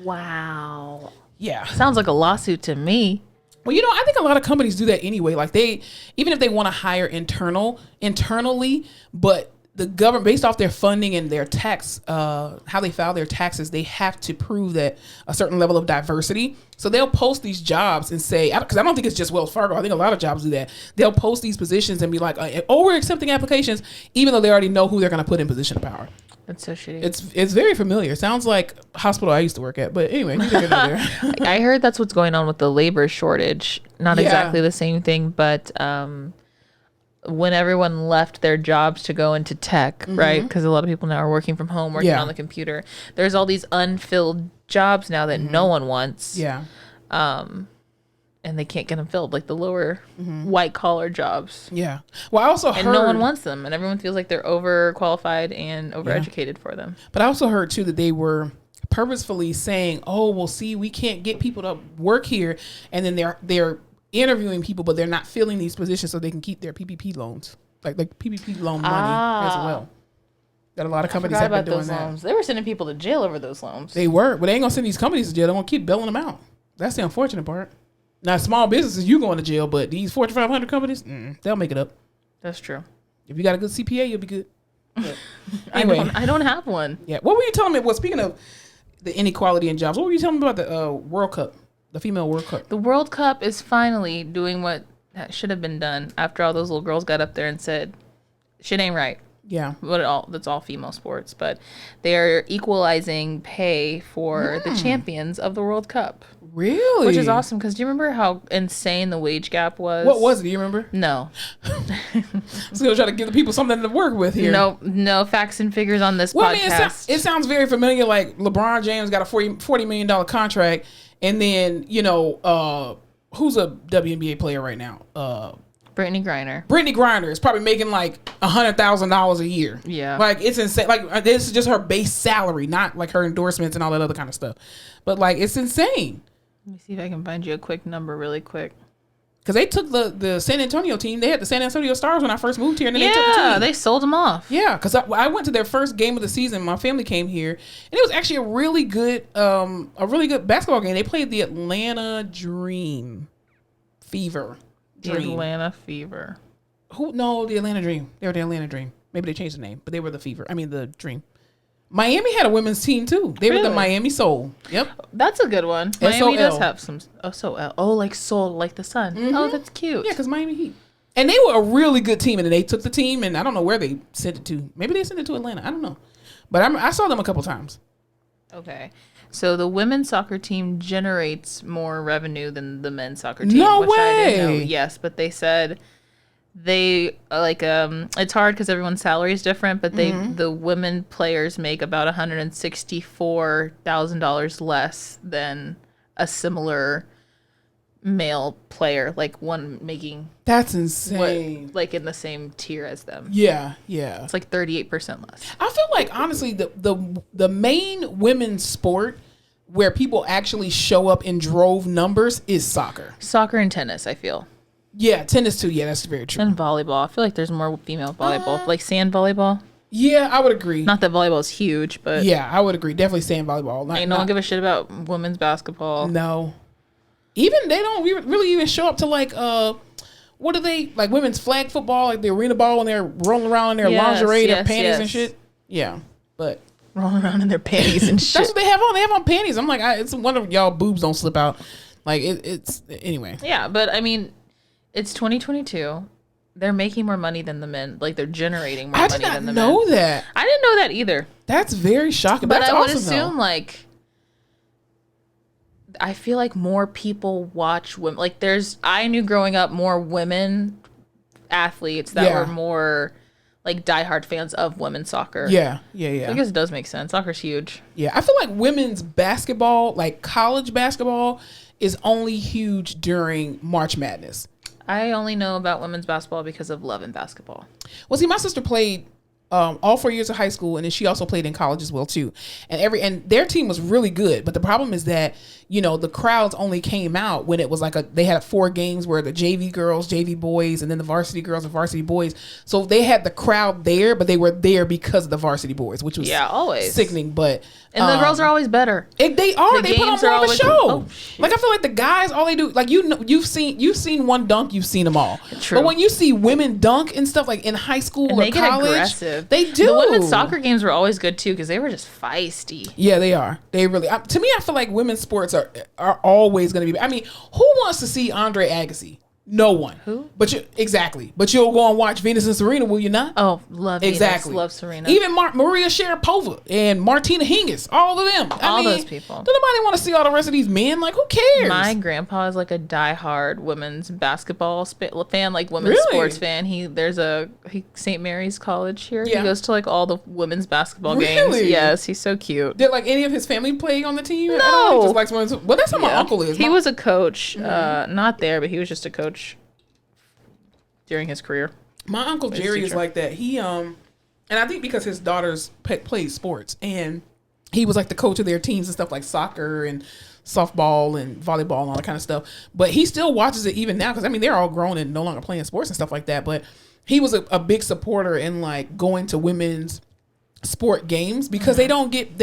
Wow. Yeah. Sounds like a lawsuit to me. Well, I think a lot of companies do that anyway. Like even if they want to hire internally, but the government, based off their funding and their tax, how they file their taxes, they have to prove that a certain level of diversity. So they'll post these jobs and say, because I don't think it's just Wells Fargo. I think a lot of jobs do that. They'll post these positions and be like, oh, we're accepting applications, even though they already know who they're going to put in position of power. That's so shitty. It's very familiar. It sounds like a hospital I used to work at. But anyway, I heard that's what's going on with the labor shortage. Not exactly the same thing, but when everyone left their jobs to go into tech, right? Because a lot of people now are working from home, working on the computer. There's all these unfilled jobs now that no one wants. Yeah. And they can't get them filled, like the lower white collar jobs. Yeah. Well, I also heard, and no one wants them, and everyone feels like they're overqualified and overeducated for them. But I also heard too that they were purposefully saying, "Oh, well, see, we can't get people to work here," and then they're interviewing people, but they're not filling these positions so they can keep their PPP loans, like PPP loan money as well. That a lot of companies have been doing that. Loans. They were sending people to jail over those loans. They were, but they ain't gonna send these companies to jail. They're gonna keep bailing them out. That's the unfortunate part. Now, small businesses, you going to jail, but these Fortune 500 companies, they'll make it up. That's true. If you got a good CPA, you'll be good. Anyway, I don't have one. Yeah. What were you telling me? Well, speaking of the inequality in jobs, what were you telling me about the World Cup, the female World Cup? The World Cup is finally doing what should have been done after all those little girls got up there and said, shit ain't right. Yeah. That's all female sports, but they are equalizing pay for the champions of the World Cup. Really? Which is awesome, because do you remember how insane the wage gap was? What was it? Do you remember? No. So gonna try to give the people something to work with here. No facts and figures on this podcast. It sounds very familiar. Like LeBron James got a $40 million contract, and then who's a WNBA player right now? Brittany Griner. Brittany Griner is probably making like $100,000 a year. Yeah. Like, it's insane. Like, this is just her base salary, not like her endorsements and all that other kind of stuff. But like, it's insane. Let me see if I can find you a quick number really quick. Because they took the San Antonio team. They had the San Antonio Stars when I first moved here, and then they took the team. Yeah, they sold them off. Yeah, because I went to their first game of the season. My family came here, and it was actually a really good basketball game. They played the Atlanta Fever. The Atlanta Fever. The Atlanta Dream. They were the Atlanta Dream. Maybe they changed the name, but they were the Dream. Miami had a women's team too. They were the Miami Soul. Yep. That's a good one. Miami does have some. Like Soul, like the sun. Oh, that's cute. Yeah, because Miami Heat. And they were a really good team, and then they took the team, and I don't know where they sent it to. Maybe they sent it to Atlanta. I don't know. But I saw them a couple times. Okay. So the women's soccer team generates more revenue than the men's soccer team. No way. I didn't know. Yes, but they said they it's hard because everyone's salary is different, but the women players make about $164,000 less than a similar male player, like one making that's insane, like in the same tier as them. Yeah It's like 38% less. I feel like honestly the main women's sport where people actually show up in drove numbers is soccer and tennis. I feel tennis too. Yeah, that's very true. And volleyball. I feel like there's more female volleyball, like sand volleyball. Yeah, I would agree. Not that volleyball is huge, but yeah, I would agree. Definitely sand volleyball. Ain't no one give a shit about women's basketball. No. Even they don't really even show up to like what are they, like women's flag football, like the arena ball, and they're rolling around in their lingerie, their panties and shit. Yeah, but rolling around in their panties and shit. That's what they have on. They have on panties. I'm like, it's one of y'all boobs don't slip out. Like it's anyway. Yeah, but I mean, it's 2022. They're making more money than the men. Like they're generating more money than the men. I did not know that. I didn't know that either. That's very shocking. But that's I would awesome, assume like. I feel like more people watch women. Like I knew growing up more women athletes that were more like diehard fans of women's soccer. Yeah. I guess it does make sense. Soccer's huge. Yeah, I feel like women's basketball, like college basketball, is only huge during March Madness. I only know about women's basketball because of Love and Basketball. Well, see, my sister played all 4 years of high school, and then she also played in college as well too. And their team was really good, but the problem is that the crowds only came out when it was like they had 4 games where the JV girls, JV boys, and then the varsity girls and varsity boys. So they had the crowd there, but they were there because of the varsity boys, which was always sickening. But and the girls are always better. They are. They put on more of a show. Like I feel like the guys, all they do, like you've seen one dunk, you've seen them all. True. But when you see women dunk and stuff like in high school and or they college, get aggressive. competitive. They do. The women's soccer games were always good too because they were just feisty. Yeah, they are. They really. To me, I feel like women's sports are always going to be. I mean, who wants to see Andre Agassi? No one. Who? But you'll go and watch Venus and Serena, will you not? Oh, love exactly. Venus, love Serena. Even Maria Sharapova and Martina Hingis, all of them. All those people. Don't nobody want to see all the rest of these men? Like, who cares? My grandpa is like a diehard women's basketball fan, like women's sports fan. There's St. Mary's College here. Yeah. He goes to like all the women's basketball games. Yes, he's so cute. Did like any of his family play on the team? No. He just likes women's. Well, that's how my uncle is. He was a coach, not there, but he was just a coach during his career. My uncle Jerry is like that. He and I think because his daughters played sports, and he was like the coach of their teams and stuff like soccer and softball and volleyball and all that kind of stuff. But he still watches it even now because I mean they're all grown and no longer playing sports and stuff like that. But he was a big supporter in like going to women's sport games because they don't get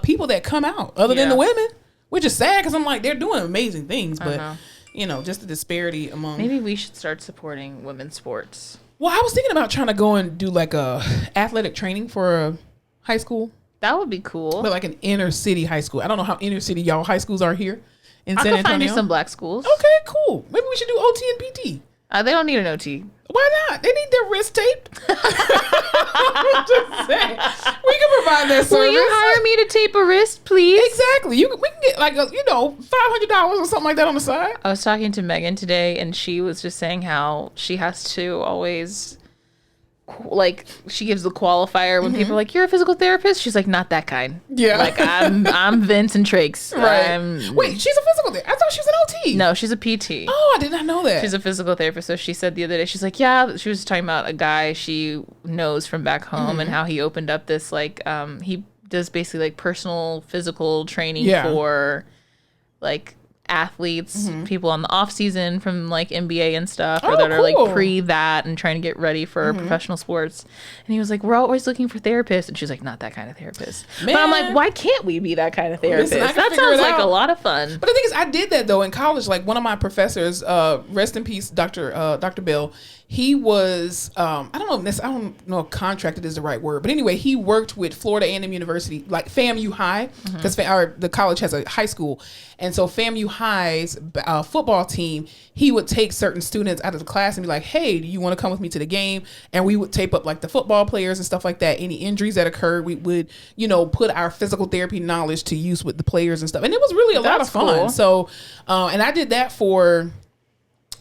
people that come out other than the women, which is sad because I'm like they're doing amazing things, but. You know, just the disparity among... Maybe we should start supporting women's sports. Well, I was thinking about trying to go and do like a athletic training for a high school. That would be cool. But like an inner city high school. I don't know how inner city y'all high schools are here in San Antonio. I could find you some black schools. Okay, cool. Maybe we should do OT and PT. They don't need an OT. Why not? They need their wrist taped. I'm just saying. We can provide that service. Will you hire me to tape a wrist, please? Exactly. We can get like $500 or something like that on the side. I was talking to Megan today, and she was just saying how she has to always... like she gives the qualifier when people are like, you're a physical therapist. She's like, not that kind. Yeah. Like I'm Vince and Trakes. Right. Wait, she's a physical therapist. I thought she was an OT. No, she's a PT. Oh, I did not know that. She's a physical therapist. So she said the other day, she's like, yeah, she was talking about a guy she knows from back home and how he opened up this like he does basically like personal physical training for like athletes, people on the off season from like NBA and stuff, or that are like pre that and trying to get ready for professional sports. And he was like, we're always looking for therapists, and she's like, not that kind of therapist. Man. But I'm like, why can't we be that kind of therapist? Listen, that sounds like a lot of fun. But the thing is, I did that though in college. Like one of my professors, rest in peace, Dr. Bill. He was, I don't know if contracted is the right word, but anyway, he worked with Florida A&M University, like FAMU High, because the college has a high school. And so FAMU High's football team, he would take certain students out of the class and be like, hey, do you want to come with me to the game? And we would tape up like the football players and stuff like that. Any injuries that occurred, we would, put our physical therapy knowledge to use with the players and stuff. And it was really a lot of fun. Cool. So, and I did that for...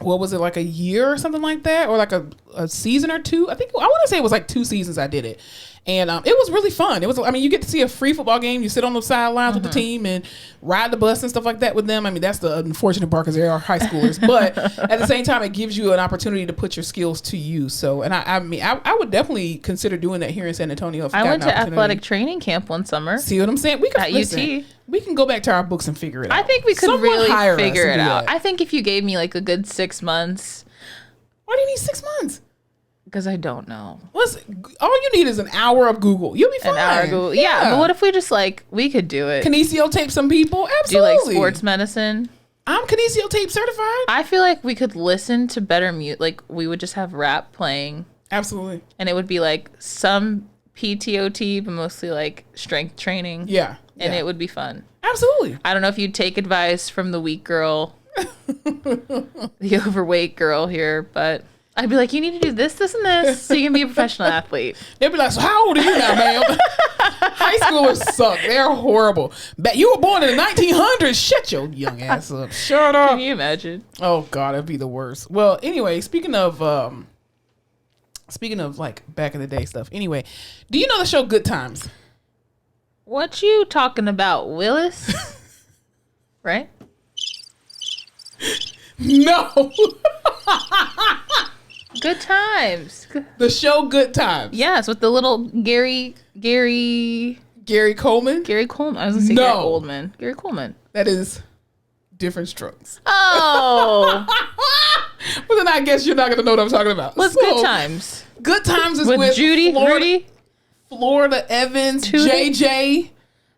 what was it, like a year or something like that, or like a season or two? I want to say it was like 2 seasons I did it, and it was really fun. It was, you get to see a free football game. You sit on the sidelines with the team and ride the bus and stuff like that with them. I mean, that's the unfortunate part because they are high schoolers, but at the same time, it gives you an opportunity to put your skills to use. So, and I would definitely consider doing that here in San Antonio. If I went to athletic training camp one summer. See what I'm saying? We could at UT. We can go back to our books and figure it out. I think we could really figure it out. I think if you gave me like a good 6 months. Why do you need 6 months? Because I don't know. Listen, all you need is an hour of Google. You'll be fine. An hour of Google. Yeah, but what if we just we could do it? Kinesio tape some people? Absolutely. Do like sports medicine? I'm Kinesio tape certified. I feel like we could listen to better mute. Like we would just have rap playing. Absolutely. And it would be like some PTOT, but mostly like strength training. Yeah. And it would be fun. Absolutely. I don't know if you'd take advice from the weak girl, the overweight girl here, but I'd be like, you need to do this, this, and this so you can be a professional athlete. They'd be like, so how old are you now, ma'am? High schoolers suck. They're horrible. But you were born in the 1900s. Shut your young ass up. Shut up. Can you imagine? Oh, God, that'd be the worst. Well, anyway, speaking of like back in the day stuff. Anyway, do you know the show Good Times? What you talking about, Willis? Right? No. Good Times. The show Good Times. Yes, with the little Gary Coleman? Gary Coleman. I was going to say Gary Oldman. Gary Coleman. That is different strokes. Oh. But then I guess you're not going to know what I'm talking about. What's Good Times? Good Times is with Judy, Rudy? Florida Evans, JJ,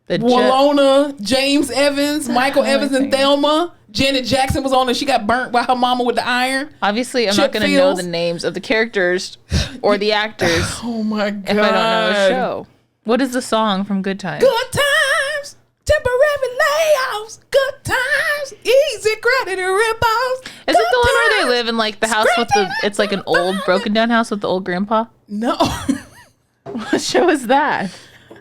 Walona, James Evans, Michael Evans and Thelma, Janet Jackson was on and she got burnt by her mama with the iron. Obviously, I'm not going to know the names of the characters or the actors. Oh my God. If I don't know the show. What is the song from Good Times? Good times, temporary layoffs, good times, easy credit and rip-offs. Is it the one where they live in like the house with the, it's like an old broken down house with the old grandpa? No. What show is that?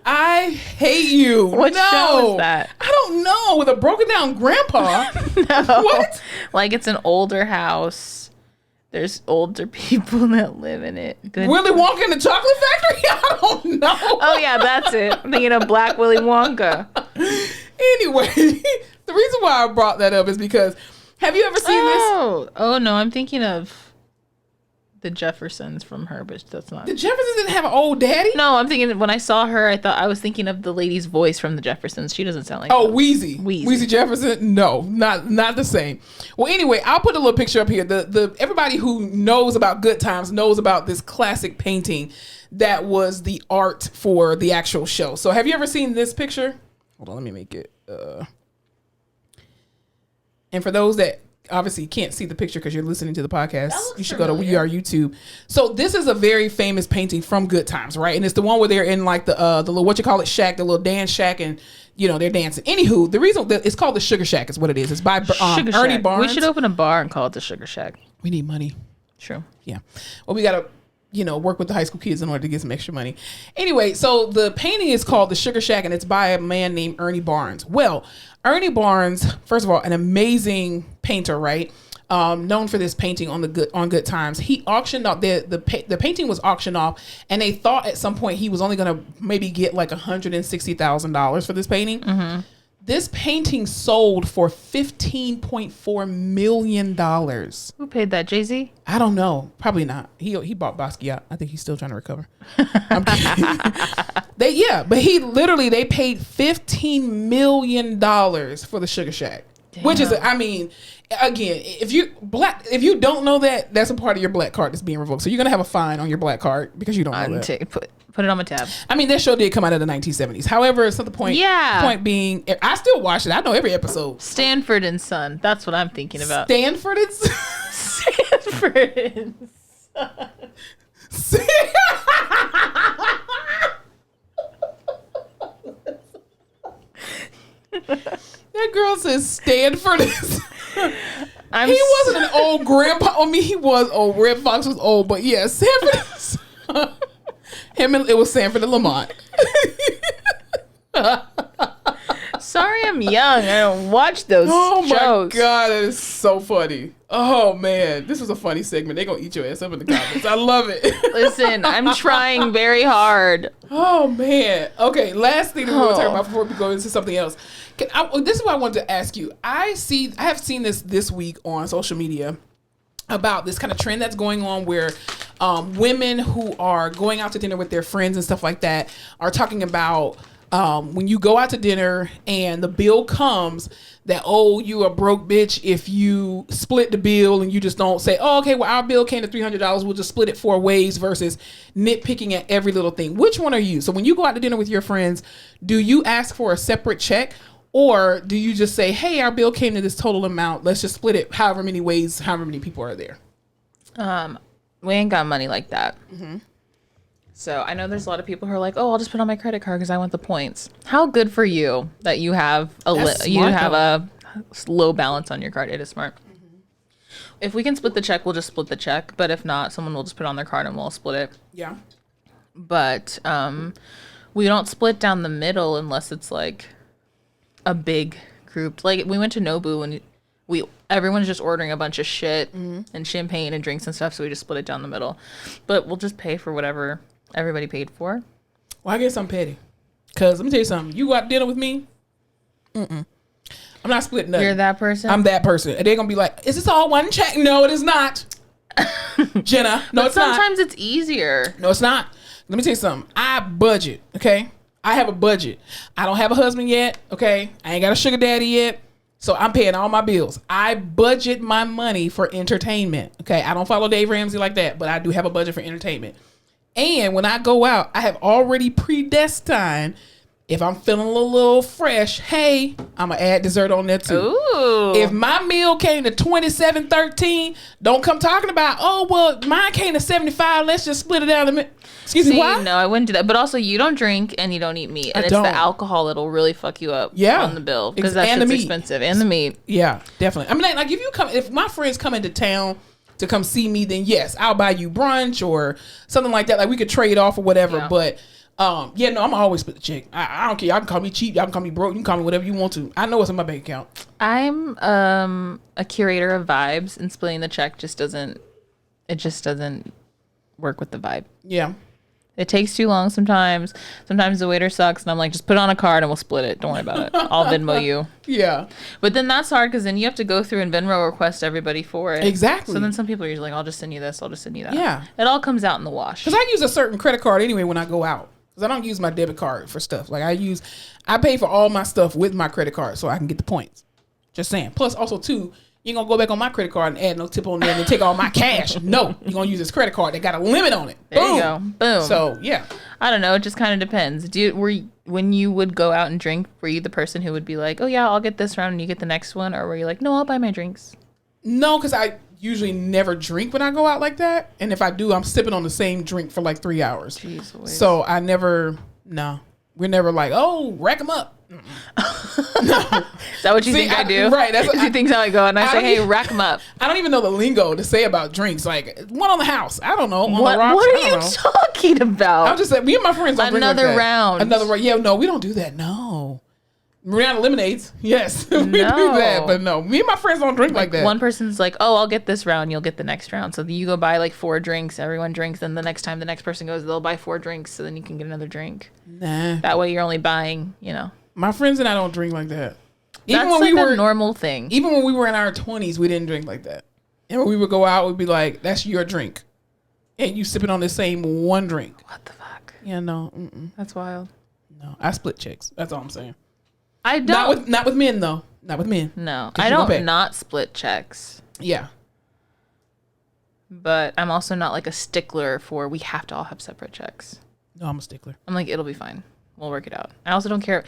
I hate you. What show is that? I don't know. With a broken down grandpa. No. What? Like it's an older house. There's older people that live in it. Good. Willy Wonka and the Chocolate Factory? I don't know. Oh yeah, that's it. I'm thinking of Black Willy Wonka. Anyway, the reason why I brought that up is because, have you ever seen this? Oh no, I'm thinking of the Jeffersons from her, but that's not. The Jeffersons didn't have an old daddy? No, I'm thinking, when I saw her, I was thinking of the lady's voice from the Jeffersons. She doesn't sound like Wheezy. Wheezy Jefferson? No, not the same. Well, anyway, I'll put a little picture up here. The everybody who knows about Good Times knows about this classic painting that was the art for the actual show. So have you ever seen this picture? Hold on, let me make it. And for those that obviously can't see the picture because you're listening to the podcast, you should go to We Are YouTube. So this is a very famous painting from Good Times, right? And it's the one where they're in like the little, what you call it, shack, the little dance shack, and you know they're dancing. Anywho, the reason that it's called the Sugar Shack is what it is. It's by Ernie Barnes. We should open a bar and call it the Sugar Shack. We need money. True. Yeah. Well, we gotta work with the high school kids in order to get some extra money. Anyway, so the painting is called the Sugar Shack, and it's by a man named Ernie Barnes. Well, Ernie Barnes, first of all, an amazing painter, right? Known for this painting on Good Times. He auctioned off the painting was auctioned off, and they thought at some point he was only gonna maybe get like $160,000 for this painting. Mm-hmm. This painting sold for $15.4 million. Who paid that? Jay-Z? I don't know. Probably not. He bought Basquiat. I think he's still trying to recover. I'm kidding. They paid $15 million for the Sugar Shack. Damn. Which is, I mean, again, if you don't know that, that's a part of your black card that's being revoked. So you're gonna have a fine on your black card because you don't know that. Put it on my tab. I mean, that show did come out of the 1970s. However, it's not the point. Yeah. Point being, I still watch it. I know every episode. Stanford and Son. That's what I'm thinking about. Stanford and Son. Stanford and Son. That girl says Stanford and Son. He wasn't an old grandpa. I mean, he was old. Red Fox was old, but yeah, Stanford and Son. It was Sanford and Lamont. Sorry, I'm young. I don't watch those shows. Oh my God, that is so funny. Oh man, this was a funny segment. They're gonna eat your ass up in the comments. I love it. Listen, I'm trying very hard. Oh man. Okay, last thing that we want to talk about before we go into something else. This is what I wanted to ask you. I have seen this week on social media about this kind of trend that's going on where women who are going out to dinner with their friends and stuff like that are talking about when you go out to dinner and the bill comes, that, oh, you a broke bitch if you split the bill and you just don't say, oh, okay, well, our bill came to $300. We'll just split it 4 ways versus nitpicking at every little thing. Which one are you? So when you go out to dinner with your friends, do you ask for a separate check? Or do you just say, hey, our bill came to this total amount. Let's just split it however many ways, however many people are there. We ain't got money like that. Mm-hmm. So I know there's a lot of people who are like, oh, I'll just put on my credit card because I want the points. How good for you that you have a low balance on your card. It is smart. Mm-hmm. If we can split the check, we'll just split the check. But if not, someone will just put it on their card and we'll split it. Yeah. But we don't split down the middle unless it's like a big group. Like we went to Nobu and everyone's just ordering a bunch of shit and champagne and drinks and stuff, so we just split it down the middle. But we'll just pay for whatever everybody paid for. Well, I guess I'm petty. Because let me tell you something. You go out to dinner with me, I'm not splitting nothing. You're that person? I'm that person. And they're going to be like, is this all one check? No, it is not. Jenna, no, it's not. Sometimes it's easier. No, it's not. Let me tell you something. I budget, okay? I have a budget. I don't have a husband yet, okay? I ain't got a sugar daddy yet. So I'm paying all my bills. I budget my money for entertainment. Okay. I don't follow Dave Ramsey like that, but I do have a budget for entertainment. And when I go out, I have already predestined If I'm feeling a little fresh, hey, I'm going to add dessert on there too. Ooh. If my meal came to $27.13, don't come talking about, oh, well, mine came to $75. Let's just split it down. Excuse me, why? No, I wouldn't do that. But also, you don't drink and you don't eat meat. And it's the alcohol that'll really fuck you up on the bill. Because that shit's expensive. And the meat. Yeah, definitely. I mean, like, if my friends come into town to come see me, then yes, I'll buy you brunch or something like that. Like, we could trade off or whatever. Yeah. But I'm always split the check. I don't care. Y'all can call me cheap. Y'all can call me broke. You can call me whatever you want to. I know what's in my bank account. I'm a curator of vibes, and splitting the check just doesn't work with the vibe. Yeah. It takes too long sometimes. Sometimes the waiter sucks, and I'm like, just put it on a card and we'll split it. Don't worry about it. I'll Venmo you. Yeah. But then that's hard because then you have to go through and Venmo request everybody for it. Exactly. So then some people are usually like, I'll just send you this. I'll just send you that. Yeah. It all comes out in the wash. Because I use a certain credit card anyway when I go out. Because I don't use my debit card for stuff. Like I pay for all my stuff with my credit card so I can get the points. Just saying. Plus also too, you ain't gonna go back on my credit card and add no tip on there and take all my cash. No, you're gonna use this credit card. They got a limit on it. There you go. Boom. So yeah. I don't know. It just kind of depends. When you would go out and drink, were you the person who would be like, oh yeah, I'll get this round and you get the next one? Or were you like, no, I'll buy my drinks? No, because I usually never drink when I go out like that. And if I do, I'm sipping on the same drink for like 3 hours. Jeez, so I never, no. We're never like, oh, rack them up. No. Is that what you think I do? Right. That's what you think how I go and I say, hey, rack them up. I don't even know the lingo to say about drinks. Like, one on the house. I don't know. On what the rocks, what are you talking about? I'm just saying, me and my friends don't drink like that. Another round. Another round. Yeah, no, we don't do that. No. Round of lemonades. Yes. We do that. But no, me and my friends don't drink like that. One person's like, oh, I'll get this round. You'll get the next round. So you go buy like 4 drinks. Everyone drinks. Then the next time the next person goes, they'll buy 4 drinks. So then you can get another drink. Nah. That way you're only buying, My friends and I don't drink like that. That's like a normal thing. Even when we were in our 20s, we didn't drink like that. And when we would go out, we'd be like, that's your drink. And you sipping on the same one drink. What the fuck? Yeah, no. That's wild. No, I split checks. That's all I'm saying. I don't. Not with men, though. Not with men. No. I don't not split checks. Yeah. But I'm also not like a stickler for we have to all have separate checks. No, I'm a stickler. I'm like, it'll be fine. We'll work it out. I also don't care.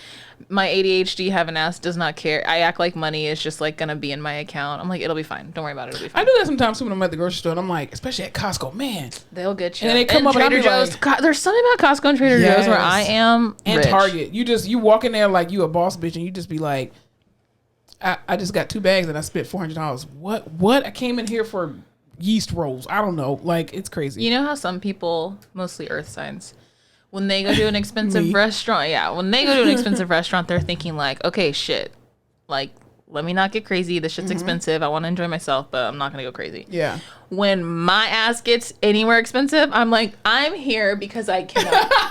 My ADHD having ass does not care. I act like money is just like going to be in my account. I'm like, it'll be fine. Don't worry about it. It'll be fine. I do that sometimes too when I'm at the grocery store and I'm like, especially at Costco, man. They'll get you. And then they come up Trader and Joe's. Like, there's something about Costco and Trader Joe's where I am and rich. Target. You walk in there like you a boss bitch and you just be like, I just got 2 bags and I spent $400. What? I came in here for yeast rolls. I don't know. Like, it's crazy. You know how some people, mostly earth signs, when they go to an expensive restaurant, they're thinking like, okay, shit, like, let me not get crazy. This shit's expensive. I want to enjoy myself, but I'm not going to go crazy. Yeah. When my ass gets anywhere expensive, I'm like, I'm here because I can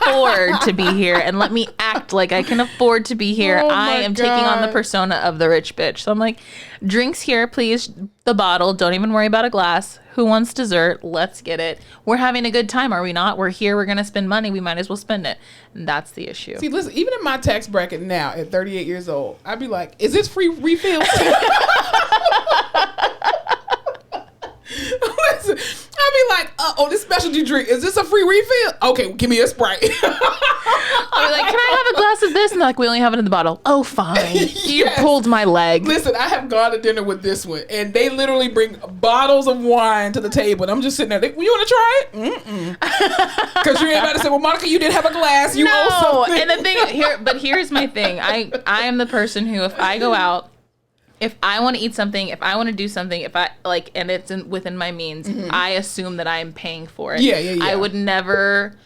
afford to be here, and let me act like I can afford to be here. I am taking on the persona of the rich bitch. So I'm like, drinks here, please. The bottle. Don't even worry about a glass. Who wants dessert? Let's get it. We're having a good time, are we not? We're here. We're going to spend money. We might as well spend it. And that's the issue. See, listen, even in my tax bracket now at 38 years old, I'd be like, is this free refills? Listen, I'd be like, this specialty drink, is this a free refill? Okay, give me a Sprite. I'll be like, can I have a glass of this? And they're like, we only have it in the bottle. Oh, fine. Yes. You pulled my leg. Listen, I have gone to dinner with this one, and they literally bring bottles of wine to the table, and I'm just sitting there. You want to try it? Because you ain't about to say, well, Monica, you didn't have a glass. You owe something. And the thing here, but here's my thing. I am the person who, if I go out, if I want to eat something, if I want to do something, if I like, and it's within my means, I assume that I am paying for it. Yeah. I would never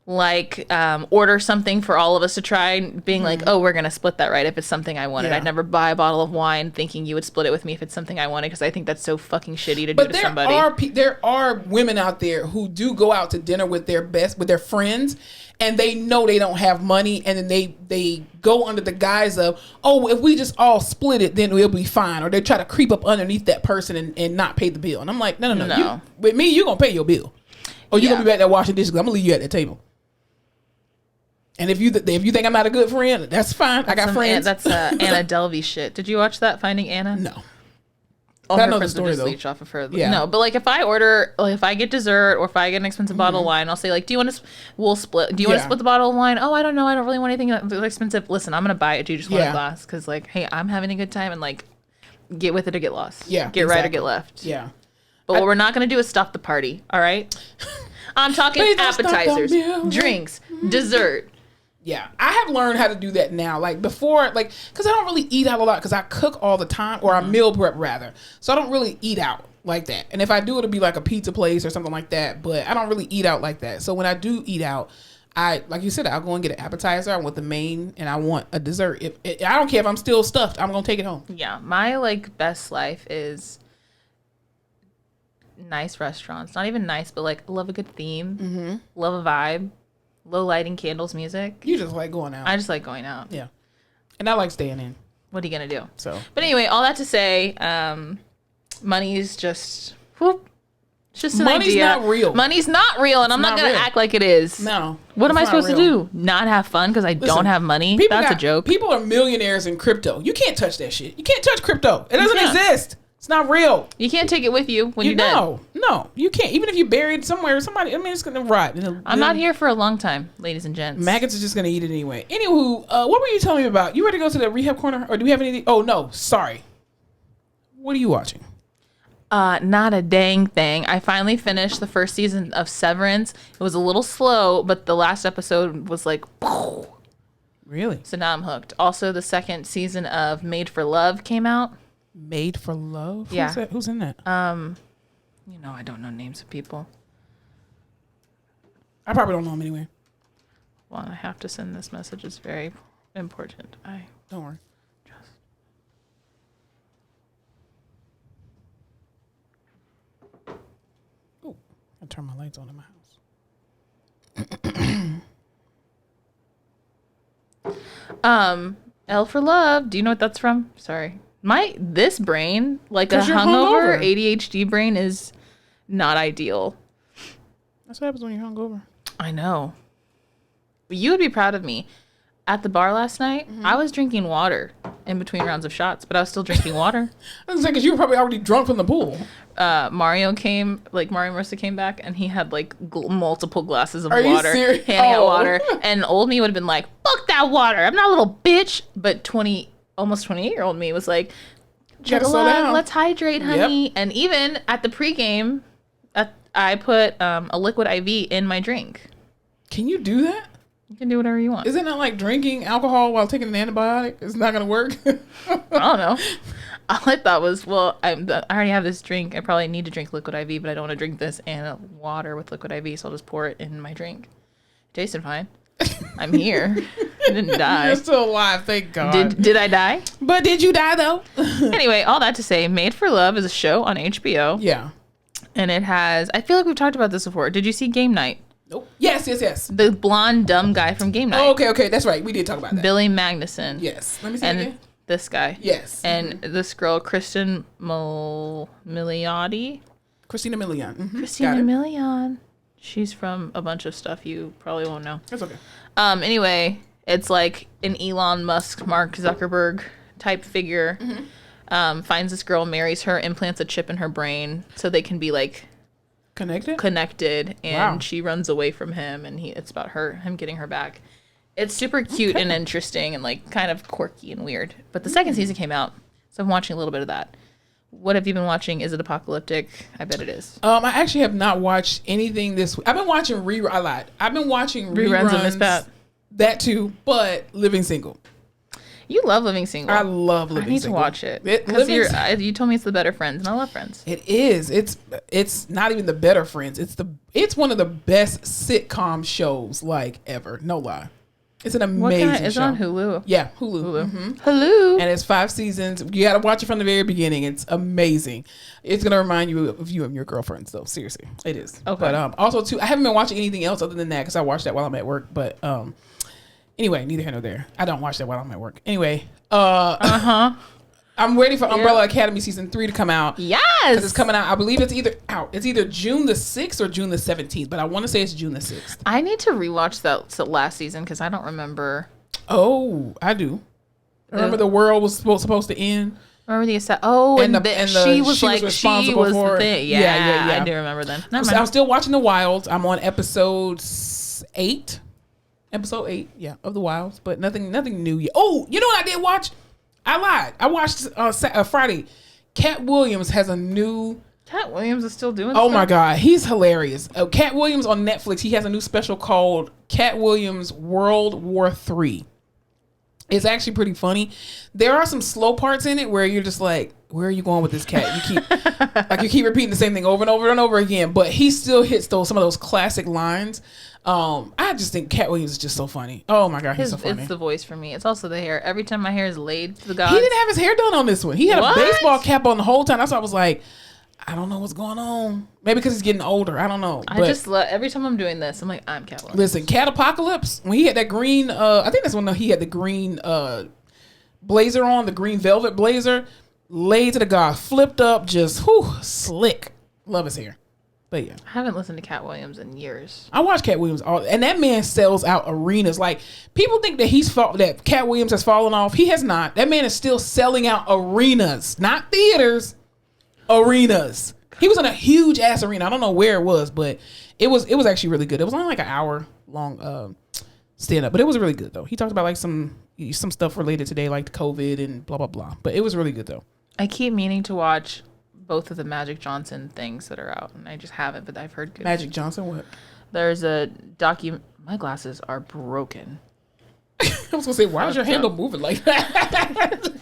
order something for all of us to try, being like, oh, we're gonna split that, right? If it's something I wanted, I'd never buy a bottle of wine thinking you would split it with me if it's something I wanted, because I think that's so fucking shitty to do to somebody. But there are women out there who do go out to dinner with their friends, and they know they don't have money, and then they go under the guise of, oh, if we just all split it, then we'll be fine. Or they try to creep up underneath that person and not pay the bill. And I'm like, no. With me, you're going to pay your bill. Or you're going to be back there washing dishes. I'm going to leave you at the table. And if you think I'm not a good friend, that's fine. I got friends. That's Anna Delvey shit. Did you watch that, Finding Anna? No. all I her know the friends story would just though. leech off of her. Yeah. No, but like if I order, like if I get dessert or if I get an expensive bottle of wine, I'll say like, do you want to? We'll split. Do you want to split the bottle of wine? Oh, I don't know. I don't really want anything that's expensive. Listen, I'm gonna buy it. Do you just want a glass? Because like, hey, I'm having a good time and like, get with it or get lost. Yeah. Get right or get left. Yeah. But what we're not gonna do is stop the party. All right. I'm talking appetizers, drinks, dessert. Yeah, I have learned how to do that now. Like before, like, because I don't really eat out a lot because I cook all the time, or I meal prep rather. So I don't really eat out like that. And if I do, it'll be like a pizza place or something like that. But I don't really eat out like that. So when I do eat out, like you said, I'll go and get an appetizer. I want the main, and I want a dessert. I don't care if I'm still stuffed. I'm gonna take it home. Yeah, my like best life is nice restaurants. Not even nice, but like love a good theme, love a vibe. Low lighting, candles, music. You just like going out. I just like going out. Yeah. And I like staying in. What are you going to do? So. But anyway, all that to say, money is just, whoop. It's just an idea. Money's not real. Money's not real, and I'm not going to act like it is. No. What am I supposed to do? Not have fun because I don't have money? That's a joke. People are millionaires in crypto. You can't touch that shit. You can't touch crypto. It doesn't exist. It's not real. You can't take it with you when you're dead. No, you can't. Even if you're buried somewhere, somebody, I mean, it's going to rot. I'm not here for a long time, ladies and gents. Maggots are just going to eat it anyway. Anywho, what were you telling me about? You ready to go to the Rehab Corner? Or do we have anything? Oh, no. Sorry. What are you watching? Not a dang thing. I finally finished the first season of Severance. It was a little slow, but the last episode was like, poof. Really? So now I'm hooked. Also, the second season of Made for Love came out. Made for Love? Yeah. Who's in that? You know, I don't know names of people. I probably don't know them anyway. Well, I have to send this message. It's very important. Don't worry. Oh, I turn my lights on in my house. L for Love. Do you know what that's from? Sorry. This brain, like a hungover. ADHD brain, is not ideal. That's what happens when you're hungover. I know. But you would be proud of me. At the bar last night, I was drinking water in between rounds of shots, but I was still drinking water. I was like, because you were probably already drunk from the pool. Mario Marissa came back, and he had like multiple glasses of Are water, you serious? handing out water. And old me would have been like, "Fuck that water! I'm not a little bitch." But almost 28-year-old me was like, let's hydrate, honey. Yep. And even at the pregame, I put a liquid IV in my drink. Can you do that? You can do whatever you want. Isn't that like drinking alcohol while taking an antibiotic? It's not going to work? I don't know. All I thought was, well, I already have this drink. I probably need to drink liquid IV, but I don't want to drink this and water with liquid IV, so I'll just pour it in my drink. It tasted fine. I'm here. I didn't die. You're still alive, thank God. Did I die? But did you die though? Anyway, all that to say, Made for Love is a show on HBO. Yeah. And it has, I feel like we've talked about this before. Did you see Game Night? Nope. Yes. The blonde, dumb guy from Game Night. Oh, okay. That's right. We did talk about that. Billy Magnuson. Yes. Let me see and again. This guy. Yes. And this girl, Kristen Milioti. Christina Milian. Mm-hmm. Christina Milian. She's from a bunch of stuff you probably won't know. That's okay. Anyway, it's like an Elon Musk, Mark Zuckerberg type figure. Mm-hmm. Finds this girl, marries her, implants a chip in her brain so they can be like connected, and she runs away from him, and it's about him getting her back. It's super cute and interesting and like kind of quirky and weird. But the second season came out, so I'm watching a little bit of that. What have you been watching? Is it apocalyptic? I bet it is. I actually have not watched anything this week. I've been watching I lied. I've been watching reruns of Miss Pat. That too, but Living Single. You love Living Single. I love Living Single. I need to watch it. Because you told me it's the better Friends, and I love Friends. It is. It's not even the better Friends. It's one of the best sitcom shows like ever. No lie. It's an amazing show. Is it on Hulu? Yeah, Hulu. Mm-hmm. Hulu. And it's 5 seasons. You got to watch it from the very beginning. It's amazing. It's going to remind you of you and your girlfriends, though. Seriously. It is. Okay. But also, too, I haven't been watching anything else other than that because I watched that while I'm at work. But anyway, neither here nor there. I don't watch that while I'm at work. Anyway. I'm waiting for Umbrella Academy season 3 to come out. Yes. Because it's coming out. I believe it's either June the 6th or June the 17th. But I want to say it's June the 6th. I need to rewatch that last season because I don't remember. Oh, I do. Remember the world was supposed to end? Remember the she was responsible for the thing. Yeah, I do remember them. I'm still watching The Wilds. I'm on episode 8. Episode 8, of The Wilds, but nothing new yet. Oh, you know what I did watch? I lied. I watched Friday. Cat Williams has a new. Cat Williams is still doing. Oh my God, he's hilarious. Cat Williams on Netflix. He has a new special called Cat Williams World War III. It's actually pretty funny. There are some slow parts in it where you're just like, where are you going with this cat? You keep repeating the same thing over and over and over again. But he still hits some of those classic lines. I just think Cat Williams is just so funny. Oh my God, he's so funny. It's the voice for me. It's also the hair. Every time my hair is laid to the gods. He didn't have his hair done on this one. He had a baseball cap on the whole time. That's why I was like, I don't know what's going on. Maybe because he's getting older. I don't know. I just love every time I'm doing this. I'm like, I'm Cat Williams. Listen, Cat Apocalypse. When he had that green, I think that's when he had the green blazer on, the green velvet blazer, laid to the god, flipped up, just slick. Love his hair. But yeah, I haven't listened to Cat Williams in years. I watch Cat Williams and that man sells out arenas. Like people think that that Cat Williams has fallen off. He has not. That man is still selling out arenas, not theaters. Arenas. He was in a huge ass arena. I don't know where it was, but it was actually really good. It was only like an hour long stand up, but it was really good though. He talked about like some stuff related today, like COVID and blah blah blah. But it was really good though. I keep meaning to watch both of the Magic Johnson things that are out, and I just haven't. But I've heard good. Magic Johnson, what? There's a My glasses are broken. I was gonna say, why is your handle moving like that?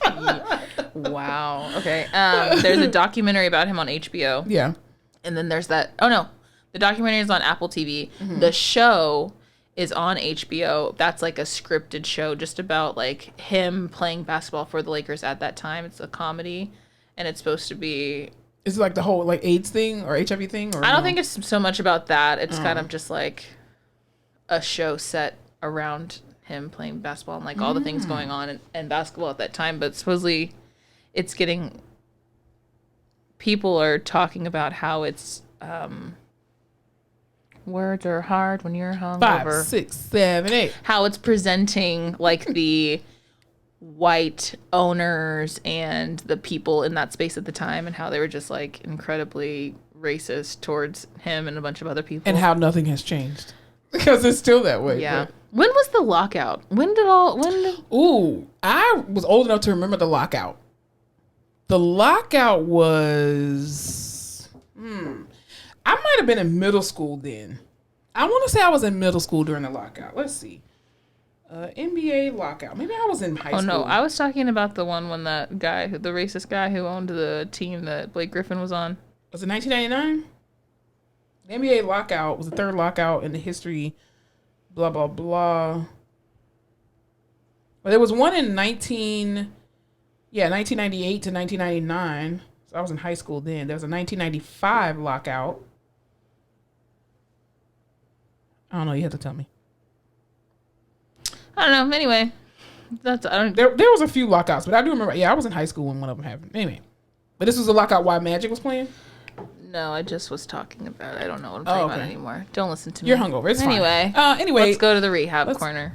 Wow. Okay. There's a documentary about him on HBO. Yeah. And then there's that. Oh no, the documentary is on Apple TV. Mm-hmm. The show is on HBO. That's like a scripted show just about like him playing basketball for the Lakers at that time. It's a comedy, and it's supposed to be. Is it like the whole like AIDS thing or HIV thing? Or I don't think it's so much about that. It's kind of just like a show set around him playing basketball and like all the things going on in basketball at that time. But supposedly it's getting, people are talking about how it's, words are hard when you're hungover. 5, 6, 7, 8. How it's presenting like the white owners and the people in that space at the time, and how they were just like incredibly racist towards him and a bunch of other people. And how nothing has changed. Because it's still that way. Yeah. But. When was the lockout? Ooh, I was old enough to remember the lockout. The lockout was... I might have been in middle school then. I want to say I was in middle school during the lockout. Let's see. NBA lockout. Maybe I was in high school. Oh, no. I was talking about the one when that guy, the racist guy who owned the team that Blake Griffin was on. Was it 1999? The NBA lockout was the third lockout in the history, blah, blah, blah. But there was one in 1998 to 1999. So I was in high school then. There was a 1995 lockout. I don't know. You have to tell me. I don't know. Anyway, There was a few lockouts, but I do remember. Yeah, I was in high school when one of them happened. Anyway, but this was a lockout while Magic was playing. No, I just was talking about it. I don't know what I'm talking about anymore. Don't listen to me. You're hungover. It's anyway, fine. Anyway, let's go to the Rehab Corner.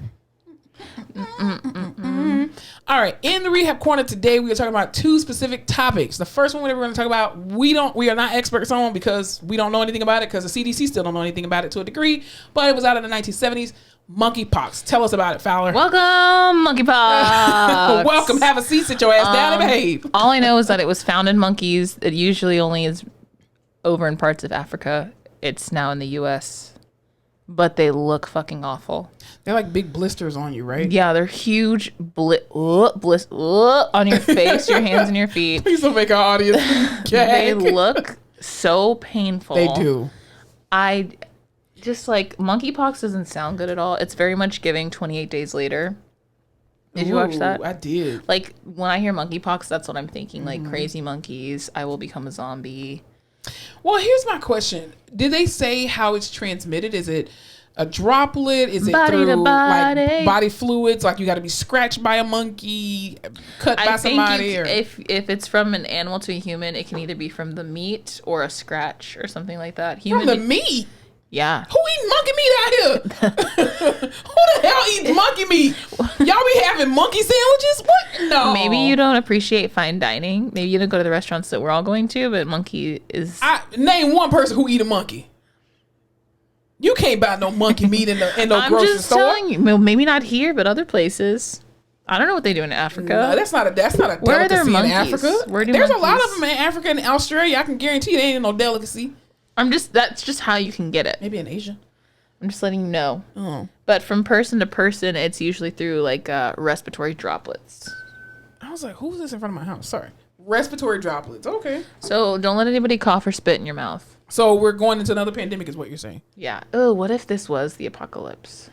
All right, in the Rehab Corner today, we are talking about two specific topics. The first one we're going to talk about, we are not experts on because we don't know anything about it, because the CDC still don't know anything about it to a degree, but it was out in the 1970s. Monkey Pox. Tell us about it, Fowler. Welcome, Monkey Pox. Welcome. Have a seat, sit your ass down and behave. All I know is that it was found in monkeys. It usually only is over in parts of Africa. It's now in the U.S., but they look fucking awful. They're like big blisters on you, right? Yeah, they're huge on your face, your hands, and your feet. Please don't make our audience They look so painful. They do. I just like, monkeypox doesn't sound good at all. It's very much giving 28 Days Later. Did you watch that? I did. Like, when I hear monkeypox, that's what I'm thinking. Like, crazy monkeys, I will become a zombie. Well, here's my question. Did they say how it's transmitted? Is it a droplet? Is it body through like body fluids? Like you got to be scratched by a monkey, cut by somebody? If it's from an animal to a human, it can either be from the meat or a scratch or something like that. From the meat? Yeah. Who eating monkey meat out here? Who the hell eats monkey meat? Y'all be having monkey sandwiches? What? No. Maybe you don't appreciate fine dining. Maybe you don't go to the restaurants that we're all going to, but monkey is... Name one person who eat a monkey. You can't buy no monkey meat in no grocery store. I'm just telling you. Maybe not here, but other places. I don't know what they do in Africa. No, that's not a Where are there delicacy in monkeys? Africa. There's a lot of them in Africa and Australia. I can guarantee it ain't no delicacy. That's just how you can get it. Maybe in Asia. I'm just letting you know. Oh. But from person to person, it's usually through like respiratory droplets. I was like, who's this in front of my house? Sorry. Respiratory droplets. Okay. So don't let anybody cough or spit in your mouth. So we're going into another pandemic is what you're saying? Yeah. Oh, what if this was the apocalypse?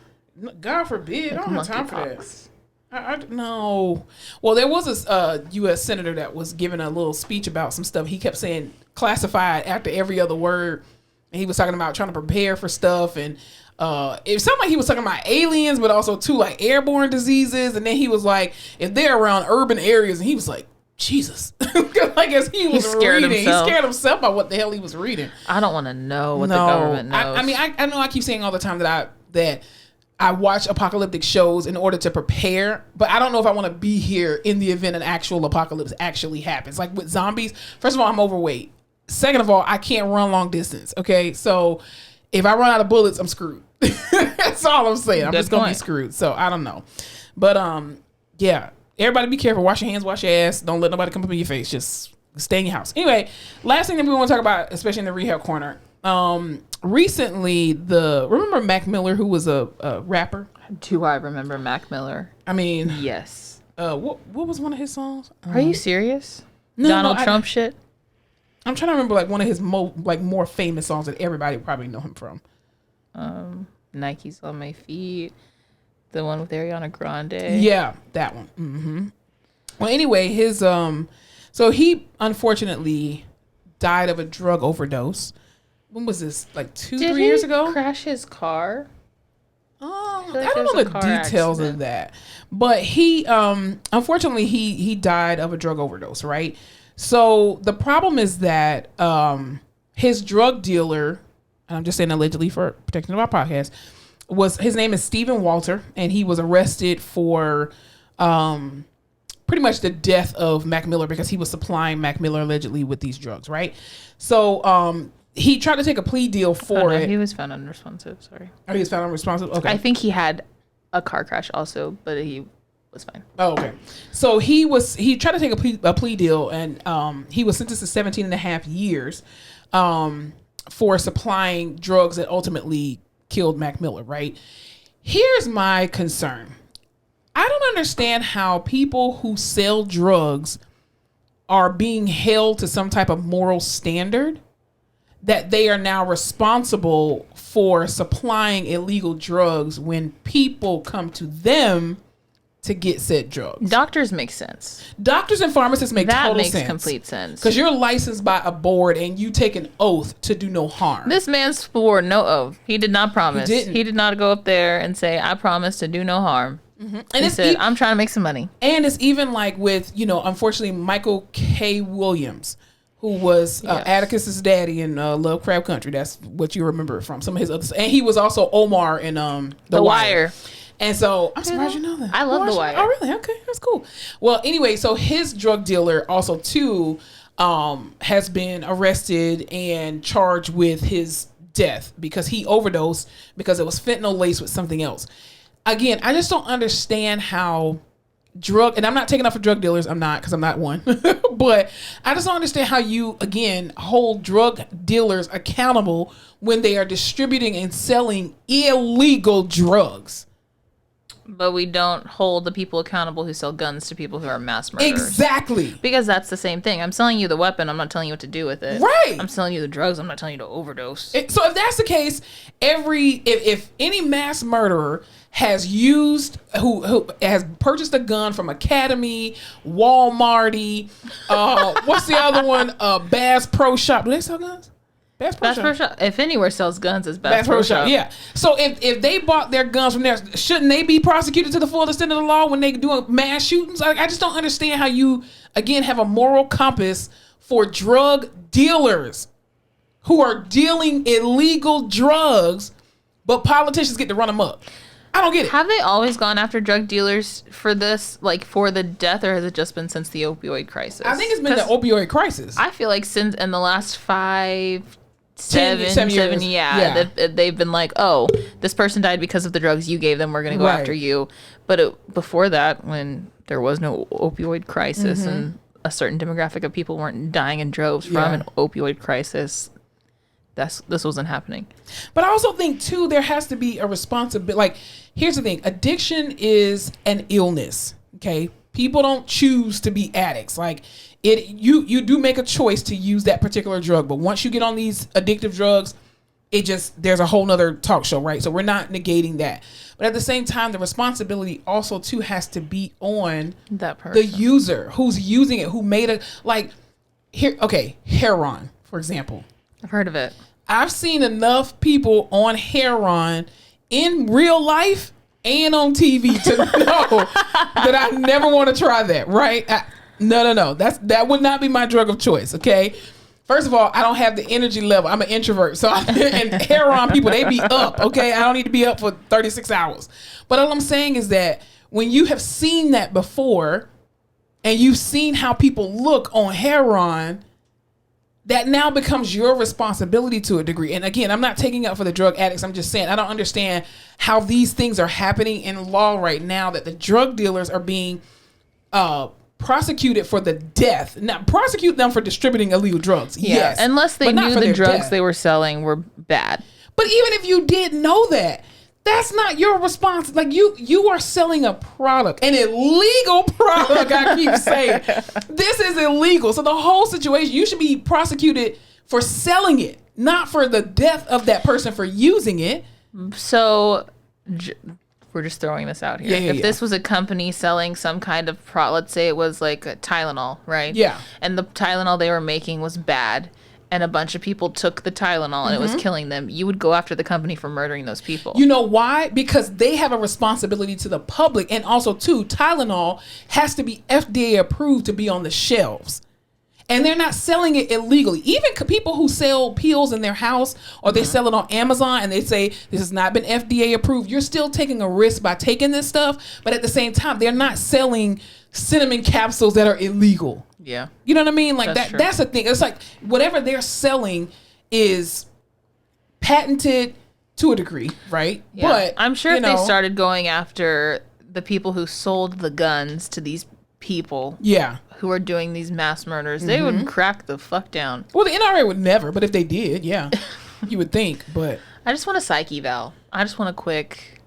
God forbid. Like I don't have time monkey for pox. that. No. Well, there was a U.S. senator that was giving a little speech about some stuff. He kept saying classified after every other word. And he was talking about trying to prepare for stuff. And it sounded like he was talking about aliens, but also too like airborne diseases. And then he was like, if they're around urban areas, and he was like, Jesus. I guess he was reading. He scared himself by what the hell he was reading. I don't want to know what the government knows. I mean, I know I keep saying all the time that I watch apocalyptic shows in order to prepare, but I don't know if I want to be here in the event an actual apocalypse actually happens. Like with zombies, first of all, I'm overweight. Second of all, I can't run long distance. Okay, so if I run out of bullets, I'm screwed. That's all I'm saying. I'm just gonna be screwed. So I don't know, but yeah. Everybody be careful. Wash your hands, wash your ass. Don't let nobody come up in your face. Just stay in your house. Anyway, last thing that we want to talk about, especially in the Rehab Corner. Recently, remember Mac Miller, who was a rapper? Do I remember Mac Miller? I mean, yes. What was one of his songs? Are you serious? No, Donald Trump shit? I'm trying to remember like one of his more famous songs that everybody probably know him from. Nike's on my feet. The one with Ariana Grande. Yeah, that one. Mm-hmm. Well, anyway, his so he unfortunately died of a drug overdose. When was this? Like 3 years ago? Did he crash his car? I don't know the details of that, but he unfortunately he died of a drug overdose. Right. So the problem is that his drug dealer, and I'm just saying allegedly for protection of our podcast, his name is Stephen Walter, and he was arrested for pretty much the death of Mac Miller because he was supplying Mac Miller allegedly with these drugs, right? So he tried to take a plea deal for it. He was found unresponsive. Sorry. Oh, he was found unresponsive. Okay. I think he had a car crash also, but he was fine. Oh, okay. So he tried to take a plea deal, and he was sentenced to 17 and a half years for supplying drugs that ultimately killed Mac Miller, right? Here's my concern. I don't understand how people who sell drugs are being held to some type of moral standard that they are now responsible for supplying illegal drugs when people come to them to get said drugs. Doctors make sense. Doctors and pharmacists make total sense. That makes complete sense. Because you're licensed by a board and you take an oath to do no harm. This man swore no oath. He did not promise. He didn't. He did not go up there and say, I promise to do no harm. Mm-hmm. And he said, I'm trying to make some money. And it's even like with, unfortunately, Michael K. Williams, who was Atticus's daddy in Lovecraft Country. That's what you remember it from. Some of his others. And he was also Omar in The Wire. And so I'm surprised you know that. I love The Wire. Oh, really? Okay, that's cool. Well, anyway, so his drug dealer also too has been arrested and charged with his death because he overdosed because it was fentanyl laced with something else. Again, I just don't understand how and I'm not taking up for drug dealers. I'm not, because I'm not one. But I just don't understand how you, again, hold drug dealers accountable when they are distributing and selling illegal drugs. But we don't hold the people accountable who sell guns to people who are mass murderers. Exactly. Because that's the same thing. I'm selling you the weapon. I'm not telling you what to do with it. Right. I'm selling you the drugs. I'm not telling you to overdose. So if that's the case, if any mass murderer has used, who has purchased a gun from Academy, Walmarty, what's the other one? Bass Pro Shop. Do they sell guns? Bass Pro Shop. If anywhere sells guns, it's Bass Pro Shop. Yeah. So if they bought their guns from there, shouldn't they be prosecuted to the full extent of the law when they doing mass shootings? I just don't understand how you, again, have a moral compass for drug dealers. who are dealing illegal drugs, but politicians get to run them up. I don't get it. Have they always gone after drug dealers for this, like for the death, or has it just been since the opioid crisis? I think it's been the opioid crisis. I feel like since in the last 7 years. Yeah. They've been like, oh, this person died because of the drugs you gave them. We're going to go after you. But before that, when there was no opioid crisis and a certain demographic of people weren't dying in droves from an opioid crisis, this wasn't happening. But I also think too, there has to be a responsibility. Like, here's the thing: addiction is an illness. Okay, people don't choose to be addicts. Like, you do make a choice to use that particular drug, but once you get on these addictive drugs, there's a whole nother talk show, right? So we're not negating that, but at the same time, the responsibility also too has to be on that person, the user who's using it, who made it. Like, heroin, for example. I've heard of it. I've seen enough people on heroin in real life and on TV to know that I never want to try that, right? No. That would not be my drug of choice, okay? First of all, I don't have the energy level. I'm an introvert. And heroin people, they be up, okay? I don't need to be up for 36 hours. But all I'm saying is that when you have seen that before and you've seen how people look on heroin, that now becomes your responsibility to a degree. And again, I'm not taking up for the drug addicts. I'm just saying I don't understand how these things are happening in law right now, that the drug dealers are being prosecuted for the death. Now, prosecute them for distributing illegal drugs. Yeah, yes. Unless they knew the drugs they were selling were bad. But even if you did know that, that's not your response. Like, you are selling a product, an illegal product. I keep saying this is illegal. So the whole situation, you should be prosecuted for selling it, not for the death of that person for using it. So we're just throwing this out here. If this was a company selling some kind of let's say it was like a Tylenol, right? Yeah. And the Tylenol they were making was bad, and a bunch of people took the Tylenol and it was killing them, you would go after the company for murdering those people. You know why? Because they have a responsibility to the public. And also, too, Tylenol has to be FDA approved to be on the shelves. And they're not selling it illegally. Even people who sell pills in their house, or they sell it on Amazon and they say this has not been FDA approved, you're still taking a risk by taking this stuff. But at the same time, they're not selling cinnamon capsules that are illegal. Yeah. You know what I mean? Like, that's the thing. It's like whatever they're selling is patented to a degree, right? Yeah. But I'm sure if they started going after the people who sold the guns to these people who are doing these mass murders, they would crack the fuck down. Well, the NRA would never, but if they did, yeah, you would think. But I just want a psych eval. I just want a quick.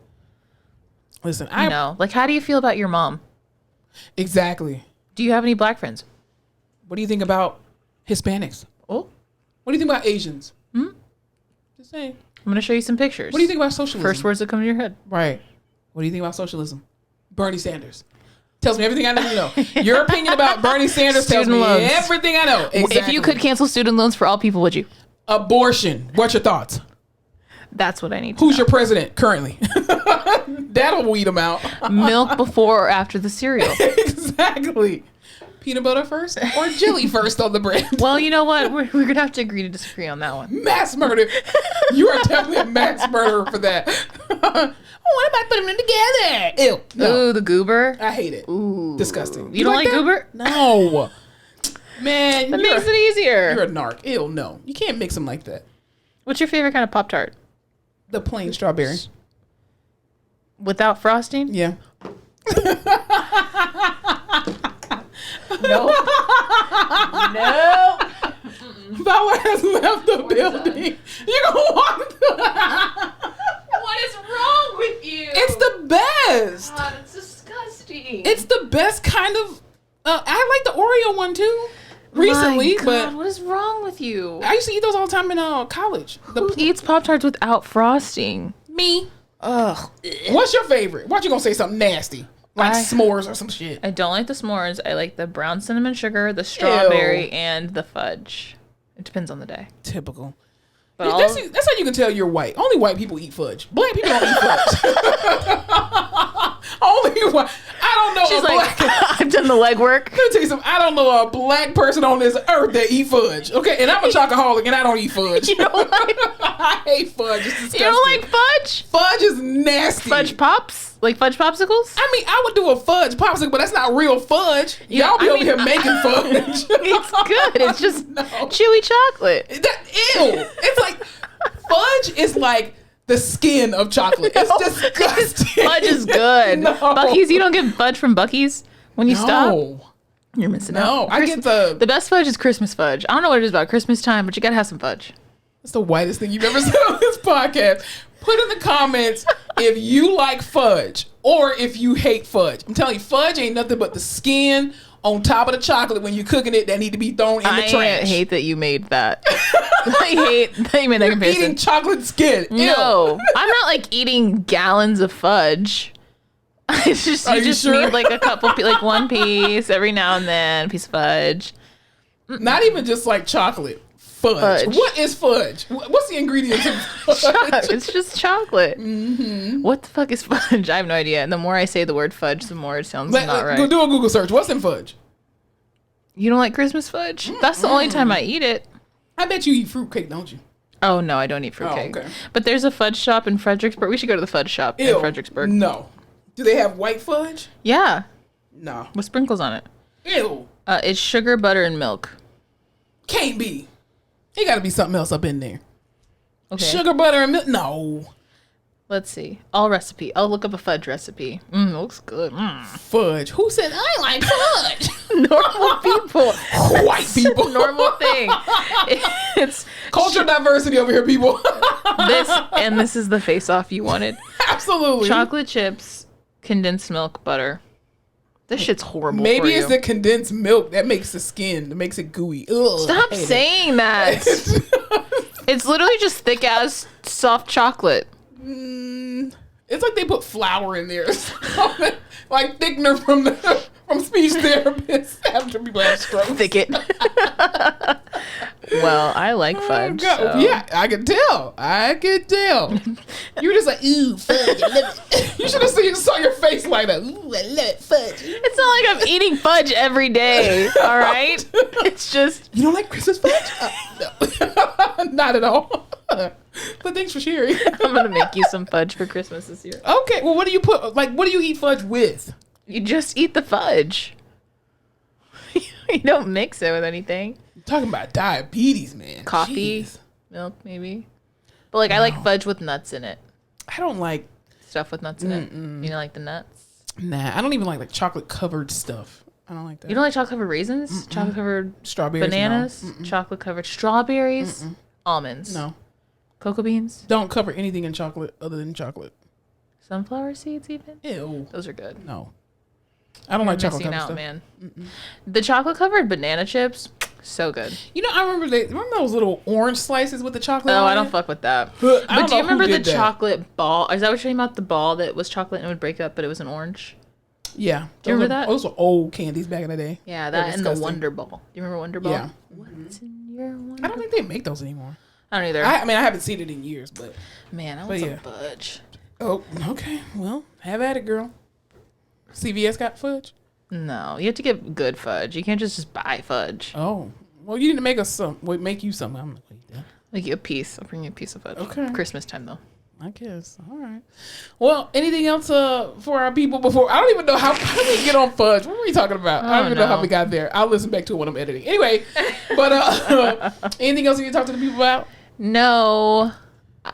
Listen, like, how do you feel about your mom? Exactly. Do you have any black friends? What do you think about Hispanics? Oh. What do you think about Asians? Just saying. I'm going to show you some pictures. What do you think about socialism? First words that come to your head. Right. What do you think about socialism? Bernie Sanders. Tells me everything I need to know. Your opinion about Bernie Sanders tells me everything I know. Exactly. If you could cancel student loans for all people, would you? Abortion. What's your thoughts? That's what I need to Who's know. your president currently? That'll weed them out. Milk before or after the cereal. Exactly. Peanut butter first or jelly first on the bread? Well, you know what? We're going to have to agree to disagree on that one. Mass murder. You are definitely a mass murderer for that. What about putting them together? Ew. No. Ooh, the goober. I hate it. Ooh. Disgusting. You don't like goober? No. Man. That makes it easier. You're a narc. Ew, no. You can't mix them like that. What's your favorite kind of Pop-Tart? The plain strawberry. Without frosting? Yeah. No. No. Fowler has left the building. You're going to walk through. What is wrong with you? It's the best. God, it's disgusting. It's the best kind of. I like the Oreo one too. Recently, My God, but what is wrong with you? I used to eat those all the time in college. Who eats Pop-Tarts without frosting? Me. Ugh. What's your favorite? Why you gonna say something nasty? Like s'mores or some shit? I don't like the s'mores. I like the brown cinnamon sugar, the strawberry, and the fudge. It depends on the day. Typical. But That's how you can tell you're white. Only white people eat fudge. Black people don't eat fudge. Only white. I don't know. She's like, I've done the legwork. Let me tell you something. I don't know a black person on this earth that eat fudge. Okay, and I'm a chocoholic and I don't eat fudge. You don't like? I hate fudge. It's disgusting. You don't like fudge? Fudge is nasty. Fudge pops? Like fudge popsicles? I mean, I would do a fudge popsicle, but that's not real fudge. Y'all be over here making fudge. It's good. It's just chewy chocolate. Ew. It's like fudge is like the skin of chocolate. It's disgusting. Fudge is good. No. Buc-ee's, you don't get fudge from Buc-ee's when you stop? You're missing out. No, I get the best fudge is Christmas fudge. I don't know what it is about Christmas time, but you gotta have some fudge. It's the whitest thing you've ever said on this podcast. Put in the comments if you like fudge or if you hate fudge. I'm telling you, fudge ain't nothing but the skin on top of the chocolate when you're cooking it that need to be thrown in the trash. I hate that you made that. I hate that you made that comparison. Eating chocolate skin. Ew. No, I'm not like eating gallons of fudge. It's just you just sure? need like a couple, like one piece every now and then, a piece of fudge. Not even just like chocolate. Fudge. What is fudge? What's the ingredients of fudge? It's just chocolate. Mm-hmm. What the fuck is fudge? I have no idea. And the more I say the word fudge, the more it sounds not right. Go do a Google search. What's in fudge? You don't like Christmas fudge? That's the only time I eat it. I bet you eat fruitcake, don't you? Oh, no, I don't eat fruitcake. Oh, okay. But there's a fudge shop in Fredericksburg. We should go to the fudge shop in Fredericksburg. No. Do they have white fudge? Yeah. No. With sprinkles on it. Ew. It's sugar, butter, and milk. Can't be. It got to be something else up in there. Okay. Sugar, butter, and milk? No. Let's see. All recipe. I'll look up a fudge recipe. Looks good. Fudge. Who said I like fudge? Normal people. White people. It's a normal thing. It's cultural diversity over here, people. This is the face-off you wanted. Absolutely. Chocolate chips, condensed milk, butter. This shit's horrible. Maybe it's the condensed milk that makes the skin, that makes it gooey. Ugh, stop saying that. It's literally just thick ass soft chocolate. It's like they put flour in there, like thickener from speech therapists after people have strokes. Thicket. Well, I like fudge. So. Yeah, I can tell. You were just like, ooh, fudge, I love it. You should have saw your face like that. Ooh, I love it, fudge. It's not like I'm eating fudge every day, all right? It's just... You don't like Christmas fudge? No. Not at all. But thanks for sharing. I'm going to make you some fudge for Christmas this year. Okay, well, what do you eat fudge with? You just eat the fudge. You don't mix it with anything. You're talking about diabetes, man. Coffee, Jeez. milk, maybe. But like, I like fudge with nuts in it. I don't like stuff with nuts in it. You don't like the nuts? Nah, I don't even like chocolate covered stuff. I don't like that. You don't like chocolate covered raisins? Chocolate covered strawberries? Bananas? No. Chocolate covered strawberries? Almonds? No. Cocoa beans? Don't cover anything in chocolate other than chocolate. Sunflower seeds even? Ew. Those are good. No. I don't like chocolate covered stuff. Man. The chocolate covered banana chips, so good. You know, I remember those little orange slices with the chocolate. Oh, I don't fuck with that. But do you remember the chocolate ball? Is that what you're talking about? The ball that was chocolate and it would break up, but it was an orange? Yeah. Do you remember that? Those were old candies back in the day. Yeah, that and the Wonder Ball. Do you remember Wonder Ball? Yeah. What's in your Wonder I don't think they make those anymore. I don't either. I mean, I haven't seen it in years, but. Man, I want some fudge. Oh, okay. Well, have at it, girl. CVS got fudge? No, you have to get good fudge. You can't just buy fudge. Oh, well, you need to make us some. Wait, make you something. I'm gonna eat that. Make you a piece. I'll bring you a piece of fudge. Okay. Christmas time though. I guess. All right. Well, anything else for our people before? I don't even know how did we get on fudge? What were we talking about? I don't even know how we got there. I'll listen back to it when I'm editing. Anyway, but anything else you need to talk to the people about? No.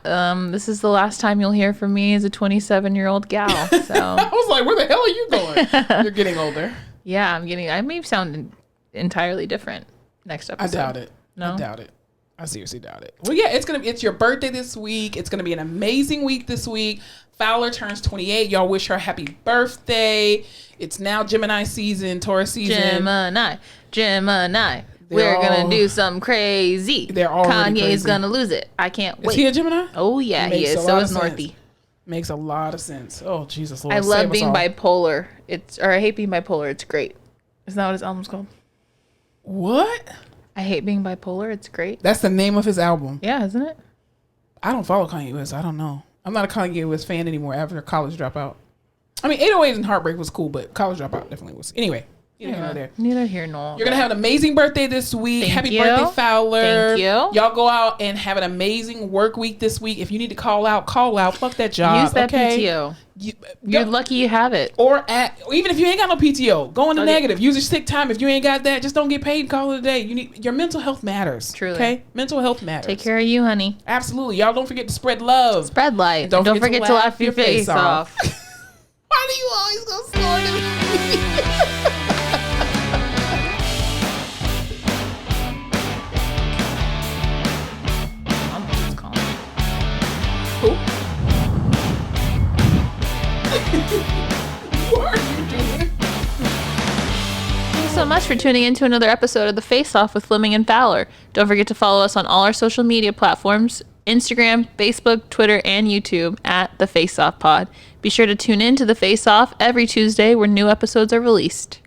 This is the last time you'll hear from me as a 27-year-old gal. So I was like, where the hell are you going? You're getting older. Yeah, I may sound entirely different next episode. I doubt it. No? I doubt it. I seriously doubt it. Well, yeah, it's your birthday this week. It's gonna be an amazing week this week. Fowler turns 28. Y'all wish her a happy birthday. It's now Gemini season, Taurus season. Gemini. We're gonna do something crazy. They're already Kanye's crazy. gonna lose it. I can't wait. Is he a Gemini? Oh yeah, he is. So is Northie. Makes a lot of sense. Oh Jesus Lord. I love being bipolar. I hate being bipolar. It's great. Isn't that what his album's called? What? I hate being bipolar. It's great. That's the name of his album. Yeah, isn't it? I don't follow Kanye West. I don't know. I'm not a Kanye West fan anymore after college dropout. I mean, 808s and Heartbreak was cool, but College Dropout definitely was. Anyway. Neither here nor You're gonna have an amazing birthday this week. Happy birthday, Fowler. Thank you. Y'all go out and have an amazing work week this week. If you need to call out. Fuck that job. Use that PTO. You're lucky you have it. Or even if you ain't got no PTO, go in the negative. Use your sick time. If you ain't got that, just don't get paid and call it a day. Your mental health matters. Truly. Okay? Mental health matters. Take care of you, honey. Absolutely. Y'all don't forget to spread love. Spread light. Don't forget to laugh your face off. Why do you always go slower than me? Who? What are you doing? Thanks so much for tuning in to another episode of The Face Off with Fleming and Fowler. Don't forget to follow us on all our social media platforms, Instagram, Facebook, Twitter, and YouTube at The Face Off Pod. Be sure to tune in to The Face Off every Tuesday where new episodes are released.